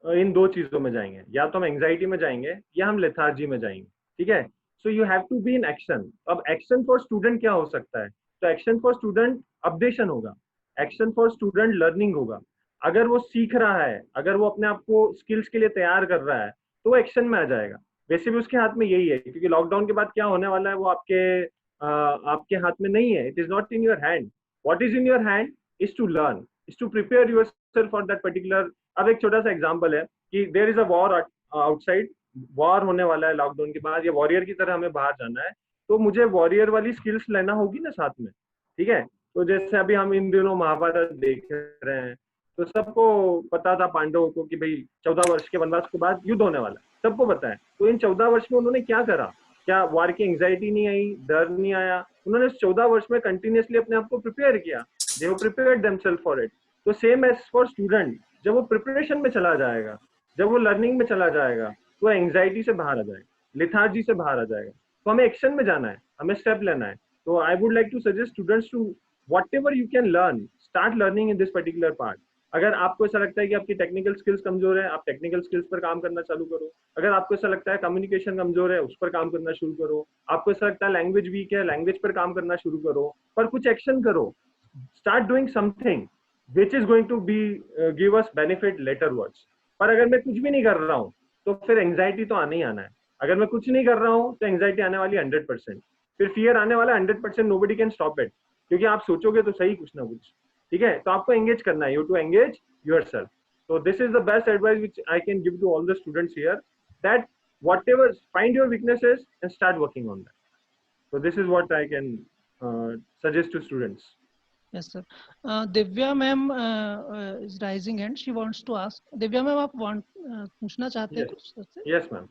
इन दो चीजों में जाएंगे, या तो हम एंग्जाइटी में जाएंगे या हम लेथार्जी में जाएंगे, ठीक है। So you have to be in action. अब एक्शन फॉर स्टूडेंट क्या हो सकता है? तो एक्शन फॉर स्टूडेंट अपडेशन होगा, एक्शन फॉर स्टूडेंट लर्निंग होगा। अगर वो सीख रहा है, अगर वो अपने आप को स्किल्स के लिए तैयार कर रहा है, तो वो एक्शन में आ जाएगा। वैसे भी उसके हाथ में यही है, क्योंकि लॉकडाउन के बाद क्या होने वाला है वो आपके हाथ में नहीं है। It is not in your hand. What is in your hand is to learn, is to prepare yourself for that particular. अब एक छोटा सा एग्जांपल है कि there is a war outside, war होने वाला है लॉकडाउन के बाद, या वॉरियर की तरह हमें बाहर जाना है, तो मुझे वॉरियर वाली स्किल्स लेना होगी ना साथ में, ठीक है। तो जैसे अभी हम इन दिनों महाभारत देख रहे हैं, तो सबको पता था पांडवों को कि भाई 14 वर्ष के वनवास के बाद युद्ध होने वाला है, सबको पता है। तो इन 14 वर्ष में उन्होंने क्या करा? क्या वार की एंग्जाइटी नहीं आई, डर नहीं आया? उन्होंने 14 वर्ष में कंटिन्यूसली अपने आप को प्रिपेयर किया, they have prepared themselves for it. तो सेम एज फॉर स्टूडेंट, जब वो प्रिपरेशन में चला जाएगा, जब वो लर्निंग में चला जाएगा, तो एंग्जाइटी से बाहर आ जाएगा, लेथार्जी से बाहर आ जाएगा। तो हमें एक्शन में जाना है, हमें स्टेप लेना है। तो I would like to suggest students to whatever you can learn, start learning in this particular part. अगर आपको ऐसा लगता है कि आपकी टेक्निकल स्किल्स कमजोर है, आप टेक्निकल स्किल्स पर काम करना चालू करो। अगर आपको ऐसा लगता है कम्युनिकेशन कमजोर है, उस पर काम करना शुरू करो। आपको ऐसा लगता है लैंग्वेज वीक है, लैंग्वेज पर काम करना शुरू करो, पर कुछ एक्शन करो। Start doing something which is going to be give us benefit later words. पर अगर मैं कुछ भी नहीं कर रहा हूँ, तो फिर एंग्जाइटी तो आना ही आना है। अगर मैं कुछ नहीं कर रहा हूँ, तो एंग्जाइटी आने वाली 100%, फिर फियर आने वाला 100%। नोबडी कैन स्टॉप इट, क्योंकि आप सोचोगे तो सही कुछ ना कुछ, ठीक है। तो आपको एंगेज करना है, you to engage yourself. So this is the best advice which I can give to all the students here, that whatever, find your weaknesses and start working on that. So this is what I can suggest to students. Yes sir. Divya ma'am is raising hand, she wants to ask. Divya ma'am, आप पूछना चाहते हैं कुछ sir से? Yes ma'am.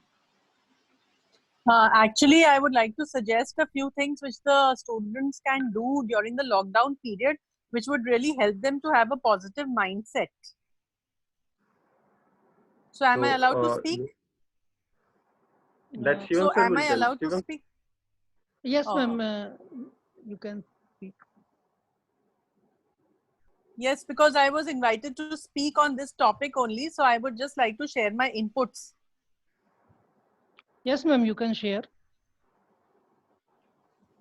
Actually, I would like to suggest a few things which the students can do during the lockdown period, which would really help them to have a positive mindset. So, am I allowed to speak? That's so, am I allowed to speak? Yes, ma'am. You can speak. Yes, because I was invited to speak on this topic only, so I would just like to share my inputs. Yes, ma'am, you can share.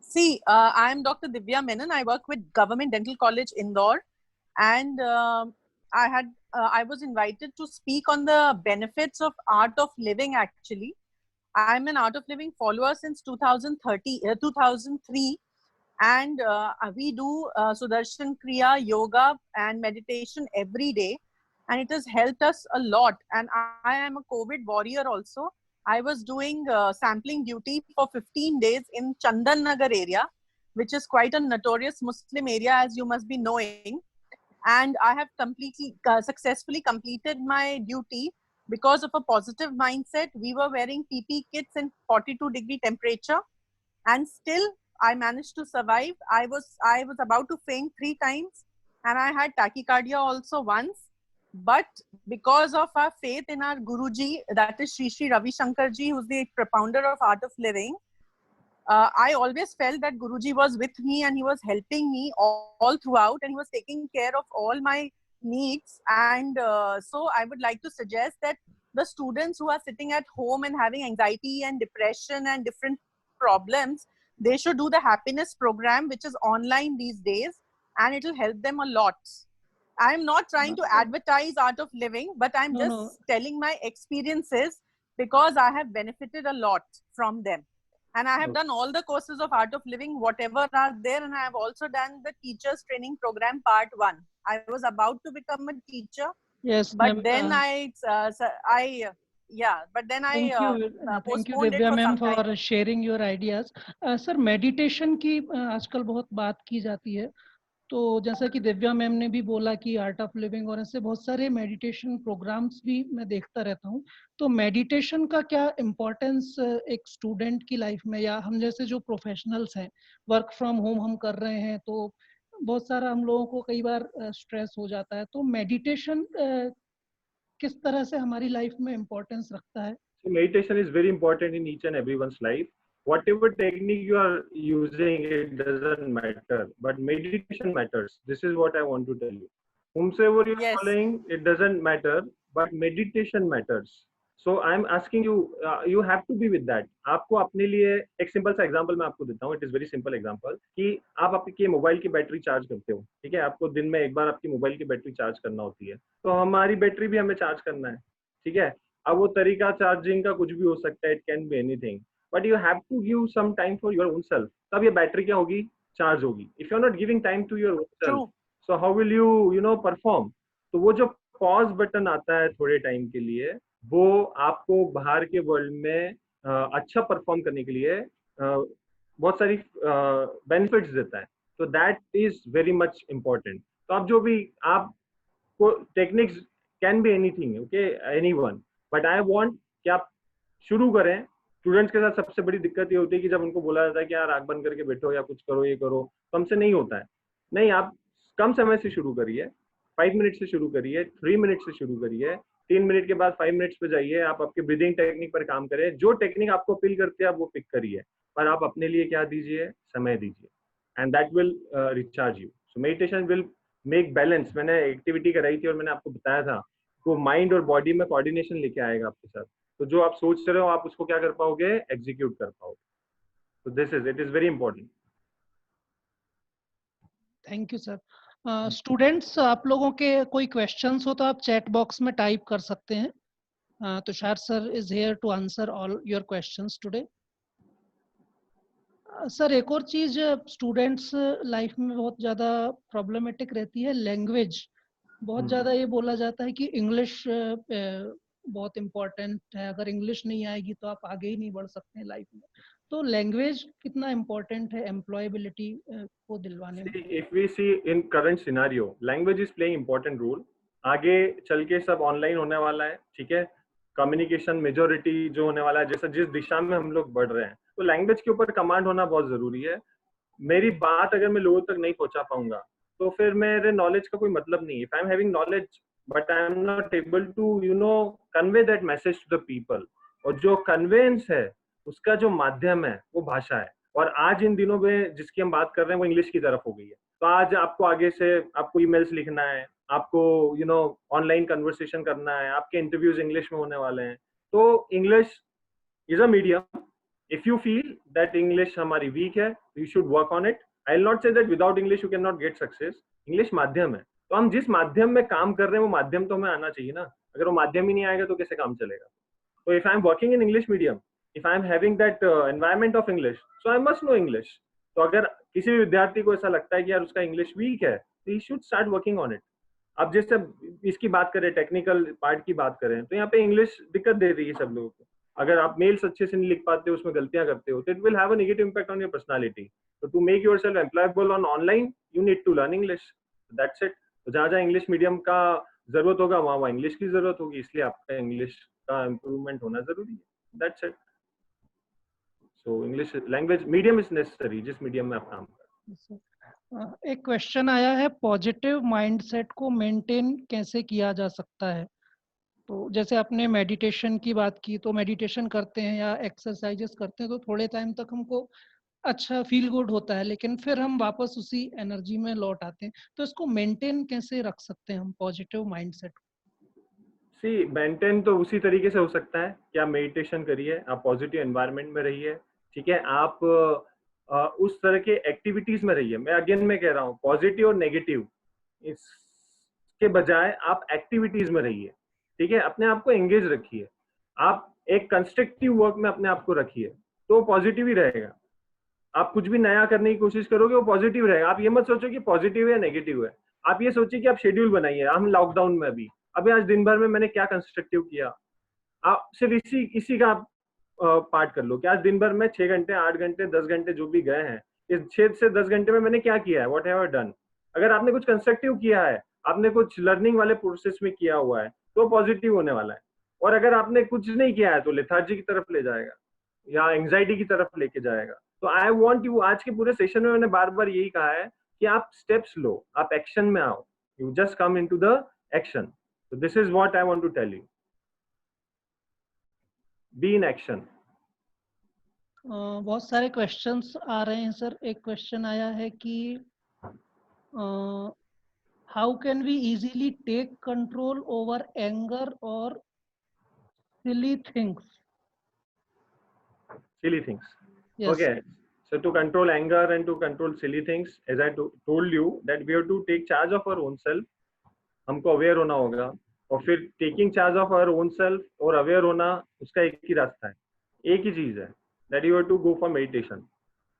See, I am Dr. Divya Menon. I work with Government Dental College, Indore, and I was invited to speak on the benefits of art of living. Actually, I'm an art of living follower since 2003, and we do Sudarshan Kriya, yoga, and meditation every day, and it has helped us a lot. And I am a COVID warrior also. I was doing sampling duty for 15 days in Chandan Nagar area, which is quite a notorious Muslim area, as you must be knowing. And I have completely successfully completed my duty because of a positive mindset. We were wearing PP kits in 42-degree temperature, and still I managed to survive. I was about to faint 3 times, and I had tachycardia also once. But because of our faith in our Guruji, that is Sri Sri Ravi Shankar Ji, who's the propounder of art of living, I always felt that Guruji was with me and he was helping me all throughout, and he was taking care of all my needs. And so I would like to suggest that the students who are sitting at home and having anxiety and depression and different problems, they should do the happiness program, which is online these days, and it will help them a lot. I'm not trying to advertise art of living, but I'm just telling my experiences because I have benefited a lot from them. And I have done all the courses of art of living, whatever are there. And I have also done the teachers training program part 1. I was about to become a teacher. Yes, but then thank you Divya ma'am for sharing your ideas. Sir, meditation की आजकल बहुत बात की जाती है, तो जैसा कि दिव्या मैम ने भी बोला कि आर्ट ऑफ लिविंग और ऐसे बहुत सारे मेडिटेशन प्रोग्राम्स भी मैं देखता रहता हूँ। तो मेडिटेशन का क्या इम्पोर्टेंस एक स्टूडेंट की लाइफ में, या हम जैसे जो प्रोफेशनल्स हैं, वर्क फ्रॉम होम हम कर रहे हैं, तो बहुत सारा हम लोगों को कई बार स्ट्रेस हो जाता है, तो मेडिटेशन किस तरह से हमारी लाइफ में इम्पोर्टेंस रखता है? Meditation is very important in each and everyone's life. whatever technique you are using, it doesn't matter, but meditation matters. This is what I want to tell you. Whomsoever you are Yes. following, it doesn't matter, but meditation matters. So I am asking you, you have to be with that. आपको अपने लिए एक simple सा example मैं आपको देता हूँ. It is very simple example कि आप आपके मोबाइल की बैटरी चार्ज करते हो, ठीक है. आपको दिन में एक बार आपकी मोबाइल की बैटरी चार्ज करना होती है, तो हमारी बैटरी भी हमें चार्ज करना है, ठीक है. अब वो तरीका चार्जिंग का कुछ भी हो सकता है, it can be anything, but you have to give some time for your own self. तब ये बैटरी क्या होगी, चार्ज होगी. If you are not giving time to your own self, so how will you no perform. तो वो जो pause button आता है थोड़े टाइम के लिए, वो आपको बाहर के वर्ल्ड में अच्छा परफॉर्म करने के लिए बहुत सारी बेनिफिट्स देता है. तो that is very much important. तो आप जो भी आपको techniques can be anything, okay, anyone, but I want कि आप शुरू करें. स्टूडेंट्स के साथ सबसे बड़ी दिक्कत ये होती है कि जब उनको बोला जाता है कि यार आंख बंद करके बैठो या कुछ करो, ये करो, तो हमसे नहीं होता है. नहीं, आप कम समय से शुरू करिए. 5 मिनट से शुरू करिए, 3 मिनट से शुरू करिए, 3 मिनट के बाद 5 मिनट्स पे जाइए. आप आपके ब्रीदिंग टेक्निक पर काम करें. जो टेक्निक आपको अपील करती है आप वो पिक करिए, पर आप अपने लिए क्या दीजिए, समय दीजिए, and that will recharge you. So meditation will make balance. मैंने एक्टिविटी कराई थी और मैंने आपको बताया था वो माइंड और बॉडी में कोऑर्डिनेशन लेके आएगा आपके साथ. तो जो आप सोच रहे हो आप उसको क्या कर पाओगे, एग्जीक्यूट कर पाओगे. तो this is, it is very important. Thank you sir. Students, आप लोगों के कोई क्वेश्चंस हो तो आप चैट बॉक्स में टाइप कर सकते हैं. Tushar sir is here to answer all your questions today. Sir, एक और चीज स्टूडेंट्स लाइफ में बहुत ज्यादा प्रॉब्लमेटिक रहती है, लैंग्वेज. बहुत ज्यादा ये बोला जाता है कि इंग्लिश बहुत इम्पोर्टेंट है, अगर इंग्लिश नहीं आएगी तो आप आगे ही नहीं बढ़ सकते हैं लाइफ में. तो लैंग्वेज कितना इम्पोर्टेंट है एम्प्लॉयबिलिटी को दिलवाने में? If we see in current scenario, language is playing important role. आगे चल के सब ऑनलाइन होने वाला है, ठीक है. कम्युनिकेशन मेजोरिटी जो होने वाला है, जैसा जिस दिशा में हम लोग बढ़ रहे हैं, तो लैंग्वेज के ऊपर कमांड होना बहुत जरूरी है. मेरी बात अगर मैं लोगों तक नहीं पहुंचा पाऊंगा तो फिर मेरे नॉलेज का कोई मतलब नहीं. If I am having knowledge but I am not able to convey that message to the people, और जो कन्वेंस है उसका जो माध्यम है वो भाषा है. और आज इन दिनों में जिसकी हम बात कर रहे हैं वो इंग्लिश की तरफ हो गई है. तो आज आपको आगे से आपको ईमेल्स लिखना है, आपको ऑनलाइन कन्वर्सेशन करना है, आपके इंटरव्यूज इंग्लिश में होने वाले हैं. तो English is a medium. If you feel that English हमारी वीक है, you should work on it. I will not say that without English you can not get success. English माध्यम है, तो हम जिस माध्यम में काम कर रहे हैं वो माध्यम तो हमें आना चाहिए ना. अगर वो माध्यम ही नहीं आएगा तो कैसे काम चलेगा. तो if I am working in English medium, if I am having that environment of English, so I must know English. तो अगर किसी भी विद्यार्थी को ऐसा लगता है कि यार उसका इंग्लिश वीक है, तो he should start working on it. अब जैसे इसकी बात करें, टेक्निकल पार्ट की बात करें, तो यहाँ पे इंग्लिश दिक्कत दे रही है सब लोगों को. अगर आप मेल्स अच्छे से नहीं लिख पाते हो, उसमें गलतियां करते हो, तो it will have a negative impact on your personality. So to make yourself employable on online, you need to learn English. That's it. तो जहाँ जहाँ इंग्लिश मीडियम का जरूरत होगा वहाँ वहाँ इंग्लिश की जरूरत होगी, इसलिए आपका इंग्लिश का इम्प्रूवमेंट होना जरूरी है. That's it. So English language medium is necessary, जिस मीडियम में आप काम कर. एक क्वेश्चन आया है, पॉजिटिव माइंडसेट को मेंटेन कैसे किया जा सकता है? तो जैसे आपने मेडिटेशन की बात की, तो मेडिटेशन करते हैं या एक्सरसाइजेस करते हैं तो थोड़े टाइम तक हमको अच्छा फील गुड होता है, लेकिन फिर हम वापस उसी एनर्जी में लौट आते हैं. तो इसको मेंटेन कैसे रख सकते हैं हम पॉजिटिव माइंडसेट? सी मेंटेन तो उसी तरीके से हो सकता है कि आप मेडिटेशन करिए, आप पॉजिटिव एनवायरनमेंट में रहिए, ठीक है. आप उस तरह के एक्टिविटीज में रहिए. मैं अगेन मैं कह रहा हूँ, पॉजिटिव और नेगेटिव इसके बजाय आप एक्टिविटीज में रहिए, ठीक है. अपने आप को एंगेज रखिए. आप एक कंस्ट्रक्टिव वर्क में अपने आप को रखिए, तो पॉजिटिव ही रहेगा. आप कुछ भी नया करने की कोशिश करोगे वो पॉजिटिव रहेगा. आप ये मत सोचो कि पॉजिटिव है नेगेटिव है. आप ये सोचिए कि आप शेड्यूल बनाइए. हम लॉकडाउन में अभी आज दिन भर में मैंने क्या कंस्ट्रक्टिव किया. आप सिर्फ इसी का पार्ट कर लो कि आज दिन भर में 6 घंटे 8 घंटे 10 घंटे जो भी गए हैं, इस 6 से 10 घंटे में मैंने क्या किया है, व्हाट हैव आई डन. अगर आपने कुछ कंस्ट्रक्टिव किया है, आपने कुछ लर्निंग वाले प्रोसेस में किया हुआ है, तो पॉजिटिव होने वाला है. और अगर आपने कुछ नहीं किया है तो लेथार्जी की तरफ ले जाएगा या एंग्जाइटी की तरफ लेके जाएगा. तो आई वांट यू, आज के पूरे सेशन में मैंने बार बार यही कहा है कि आप स्टेप्स लो, आप एक्शन में आओ. You just come into the action. So this is what I want to tell you. Be in action. बहुत सारे क्वेश्चंस आ रहे हैं सर। एक क्वेश्चन आया है कि how can we easily take control over anger और silly things? Silly things. Yes. Okay. So to control anger and to control silly things, as I told you that we have to take charge of our own self. हमको aware होना होगा, और फिर taking charge of our own self और aware होना, उसका एक ही रास्ता है, एक ही चीज है, that you have to go for meditation.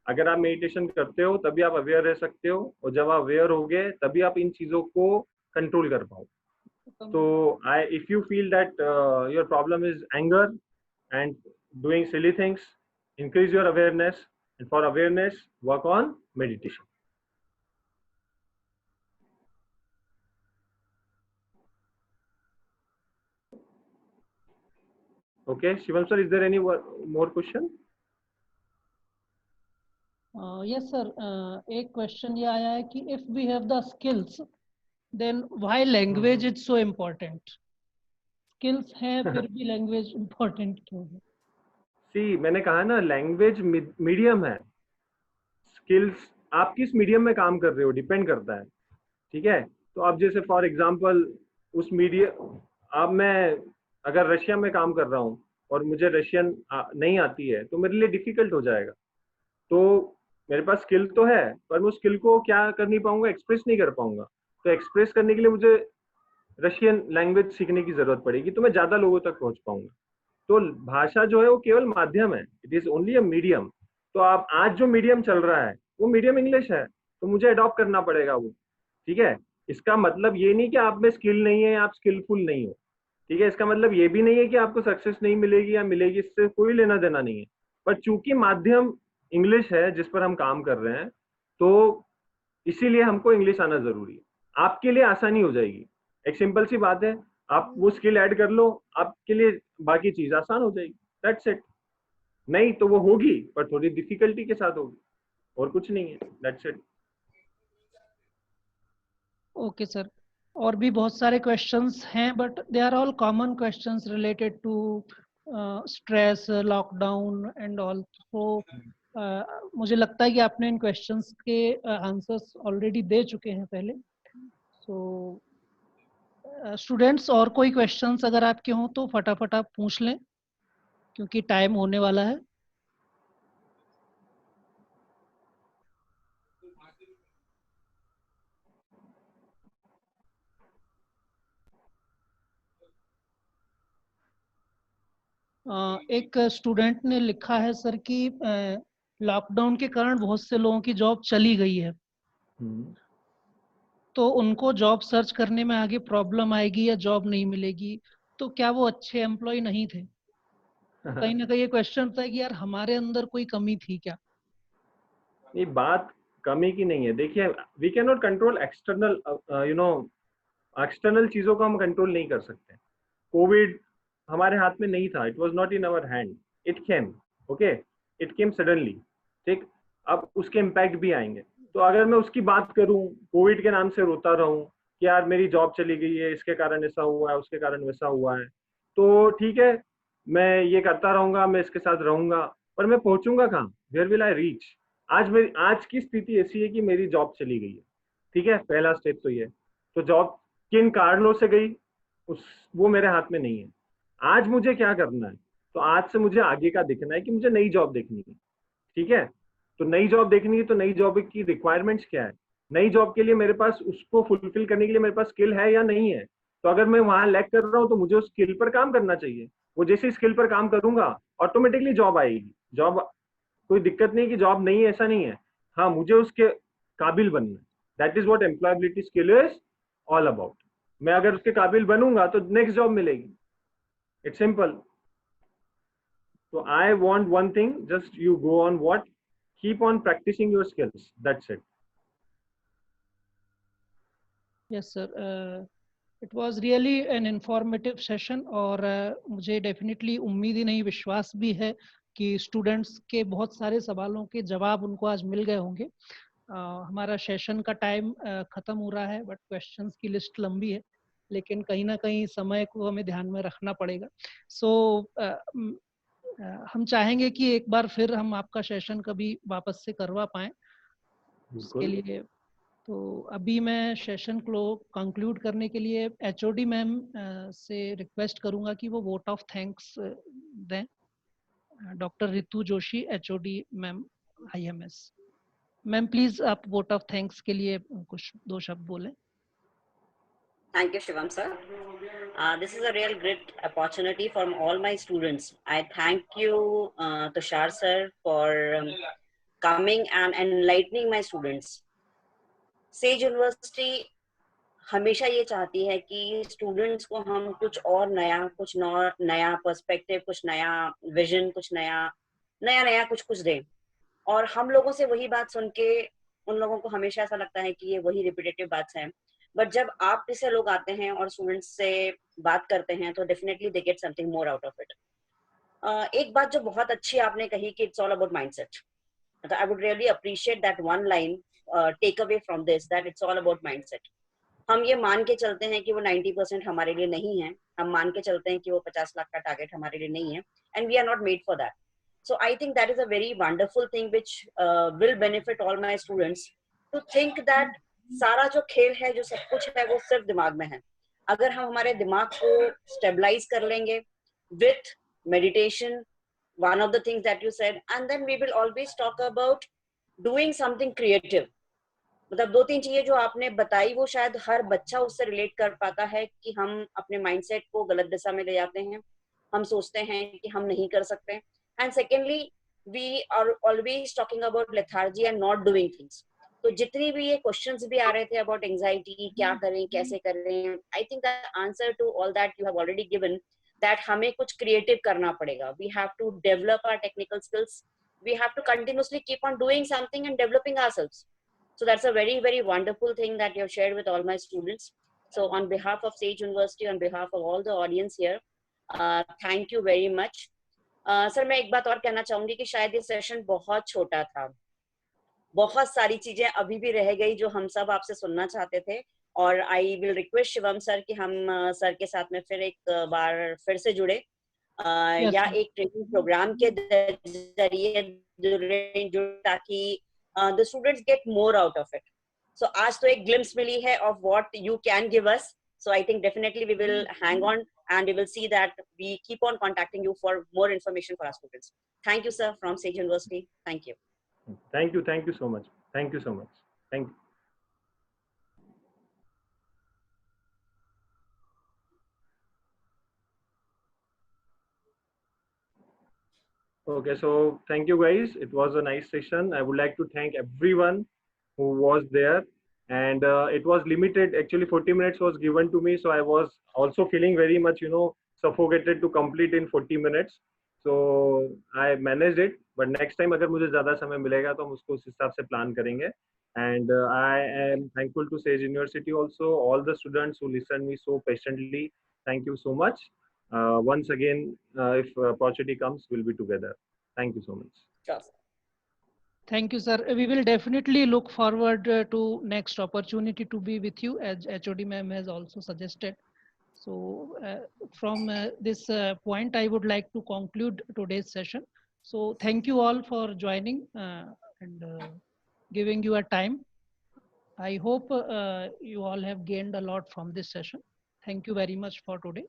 अगर आप मेडिटेशन करते हो तभी आप अवेयर रह सकते हो, और जब आप अवेयर होगे तभी आप इन चीजों को कंट्रोल कर पाओ। तो if you feel that your problem is anger and doing silly things, increase your awareness, and for awareness work on meditation. Okay, Shivam sir, is there any more question? Yes sir, एक question ये आया है कि if we have the skills then why language is so important? Skills है फिर भी language important क्यों है? See, मैंने कहा ना, लैंग्वेज मीडियम है, स्किल्स आप किस मीडियम में काम कर रहे हो डिपेंड करता है। ठीक है, तो आप जैसे फॉर एग्जांपल उस मीडियम, अब मैं अगर रशिया में काम कर रहा हूँ और मुझे रशियन नहीं आती है तो मेरे लिए डिफिकल्ट हो जाएगा। तो मेरे पास स्किल तो है, पर मैं उस स्किल को क्या कर नहीं पाऊंगा, एक्सप्रेस नहीं कर पाऊंगा। तो एक्सप्रेस करने के लिए मुझे रशियन लैंग्वेज सीखने की जरूरत पड़ेगी, तो मैं ज्यादा लोगों तक पहुंच पाऊंगा। तो भाषा जो है वो केवल माध्यम है, it is only a medium. तो आप आज जो मीडियम चल रहा है वो मीडियम इंग्लिश है, तो मुझे अडॉप्ट करना पड़ेगा वो। ठीक है, इसका मतलब ये नहीं कि आप में स्किल नहीं है, आप स्किलफुल नहीं हो। ठीक है, इसका मतलब ये भी नहीं है कि आपको सक्सेस नहीं मिलेगी या मिलेगी, इससे कोई लेना देना नहीं है। पर चूंकि माध्यम इंग्लिश है जिस पर हम काम कर रहे हैं, तो इसीलिए हमको इंग्लिश आना जरूरी है। आपके लिए आसानी हो जाएगी, एक सिंपल सी बात है, आप वो स्किल ऐड कर लो, आपके लिए बाकी चीज आसान हो जाएगी, दैट्स इट। नहीं तो वो होगी पर थोड़ी डिफिकल्टी के साथ होगी, और कुछ नहीं है, दैट्स इट। ओके सर, और भी बहुत सारे क्वेश्चंस हैं but they are all common questions related to stress, lockdown and all. तो मुझे लगता है कि आपने इन क्वेश्चंस के आंसर्स ऑलरेडी दे चुके हैं पहले। सो स्टूडेंट्स, और कोई क्वेश्चंस अगर आपके हों तो फटाफट आप पूछ लें क्योंकि टाइम होने वाला है। एक स्टूडेंट ने लिखा है सर कि लॉकडाउन के कारण बहुत से लोगों की जॉब चली गई है, तो उनको जॉब सर्च करने में आगे प्रॉब्लम आएगी या जॉब नहीं मिलेगी, तो क्या वो अच्छे एम्प्लॉय नहीं थे? कहीं ना कहीं ये क्वेश्चन था कि यार हमारे अंदर कोई कमी थी क्या? ये बात कमी की नहीं है। देखिए, we can not control external, external चीजों को हम कंट्रोल नहीं कर सकते। कोविड हमारे हाथ में नहीं था, it was not in our hand, it came, okay, it came suddenly. ठीक, अब उसके इम्पैक्ट भी आएंगे। तो अगर मैं उसकी बात करूं, कोविड के नाम से रोता रहूं कि यार मेरी जॉब चली गई है, इसके कारण ऐसा हुआ है, उसके कारण वैसा हुआ है, तो ठीक है, मैं ये करता रहूंगा, मैं इसके साथ रहूंगा, पर मैं पहुंचूंगा कहाँ? Where will I reach? आज की स्थिति ऐसी है कि मेरी जॉब चली गई है। ठीक है, पहला स्टेप तो ये। तो जॉब किन कारणों से गई वो मेरे हाथ में नहीं है। आज मुझे क्या करना है? तो आज से मुझे आगे का देखना है कि मुझे नई जॉब देखनी है। ठीक है, तो नई जॉब देखनी है, तो नई जॉब की रिक्वायरमेंट्स क्या है, नई जॉब के लिए मेरे पास उसको फुलफिल करने के लिए मेरे पास स्किल है या नहीं है। तो अगर मैं वहां लैक कर रहा हूँ तो मुझे उस स्किल पर काम करना चाहिए। वो जैसे स्किल पर काम करूंगा ऑटोमेटिकली जॉब आएगी। जॉब, कोई दिक्कत नहीं कि जॉब नहीं है, ऐसा नहीं है। हाँ, मुझे उसके काबिल बनना है। That is what employability skill is all about. मैं अगर उसके काबिल बनूंगा तो नेक्स्ट जॉब मिलेगी, it's simple. So I want one thing, just you go on what? Keep on practicing your skills. That's it. Yes sir, it was really an informative session और मुझे definitely उम्मीद ही नहीं, विश्वास भी है कि स्टूडेंट्स के बहुत सारे सवालों के जवाब उनको आज मिल गए होंगे। हमारा सेशन का टाइम ख़त्म हो रहा है, बट क्वेश्चंस की लिस्ट लंबी है, लेकिन कहीं ना कहीं समय को हमें ध्यान में रखना पड़ेगा। सो हम चाहेंगे कि एक बार फिर हम आपका सेशन कभी वापस से करवा पाएं उसके लिए। तो अभी मैं सेशन को कंक्लूड करने के लिए एचओडी मैम से रिक्वेस्ट करूंगा कि वो वोट ऑफ थैंक्स दें। Doctor Ritu Joshi, HOD ma'am, IMS. Ma'am please आप वोट ऑफ थैंक्स के लिए कुछ 2 शब्द बोलें। Thank you, Shivam sir. This is a real great opportunity for all my students. I thank you, Tushar sir, for coming and enlightening my students. Sage University हमेशा ये चाहती है कि स्टूडेंट्स को हम कुछ और नया, कुछ नया पर्सपेक्टिव, कुछ नया विजन, कुछ नया कुछ दें। और हम लोगों से वही बात सुन के उन लोगों को हमेशा ऐसा लगता है कि ये वही रिपीटेटिव बात है। बट जब आप जैसे लोग आते हैं और स्टूडेंट्स से बात करते हैं तो definitely they get something more out of it. एक बात जो बहुत अच्छी आपने कही कि it's all about mindset. I would really appreciate that one line take away from this, that it's all about mindset. हम ये मान के चलते हैं कि वो 90% हमारे लिए नहीं है, हम मान के चलते हैं कि वो 50 लाख का टारगेट हमारे लिए नहीं है, and we are not made for that. So I think that is a very wonderful thing which will benefit all my students to think that सारा जो खेल है, जो सब कुछ है, वो सिर्फ दिमाग में है। अगर हम हमारे दिमाग को स्टेबलाइज कर लेंगे with meditation, one of the things that you said, and then we will always talk about doing something creative. मतलब 2-3 चीजें जो आपने बताई वो शायद हर बच्चा उससे रिलेट कर पाता है कि हम अपने माइंडसेट को गलत दिशा में ले जाते हैं, हम सोचते हैं कि हम नहीं कर सकते। And secondly, we are always talking about lethargy and not doing things. तो जितनी भी ये questions भी आ रहे थे about anxiety, क्या करें, कैसे करें, I think the answer to all that you have already given, that हमें कुछ creative करना पड़ेगा. We have to develop our technical skills. We have to continuously keep on doing something and developing ourselves. So that's a very, very wonderful thing that you have shared with all my students. So on behalf of Sage University, on behalf of all the audience here, thank you very much. Sir मैं एक बात और कहना चाहूंगी कि शायद ये session बहुत छोटा था, बहुत सारी चीजें अभी भी रह गई जो हम सब आपसे सुनना चाहते थे, और I will request Shivam sir कि हम सर के साथ में फिर एक बार फिर से जुड़े, या एक ट्रेनिंग प्रोग्राम के जरिए ताकि the students get more out of it. So आज तो एक ग्लिम्स मिली है of what you can give us, so I think definitely we will hang on and we will see that we keep on contacting you for more information for our students. Thank you sir from Sage University. Thank you. Thank you so much. Thank you so much. Thank you. Okay, so thank you guys. It was a nice session. I would like to thank everyone who was there, and it was limited. Actually 40 minutes was given to me, so I was also feeling very much suffocated to complete in 40 minutes. So I managed it, but next time अगर मुझे ज़्यादा समय मिलेगा तो हम उसको उस हिसाब से प्लान करेंगे। And I am thankful to Sage University also, all the students who listened me so patiently. Thank you so much. Once again, if opportunity comes, we'll be together. Thank you so much. Sure. Thank you, sir. We will definitely look forward to next opportunity to be with you, as HOD ma'am has also suggested. So from this point, I would like to conclude today's session. So thank you all for joining and giving your time. I hope you all have gained a lot from this session. Thank you very much for today.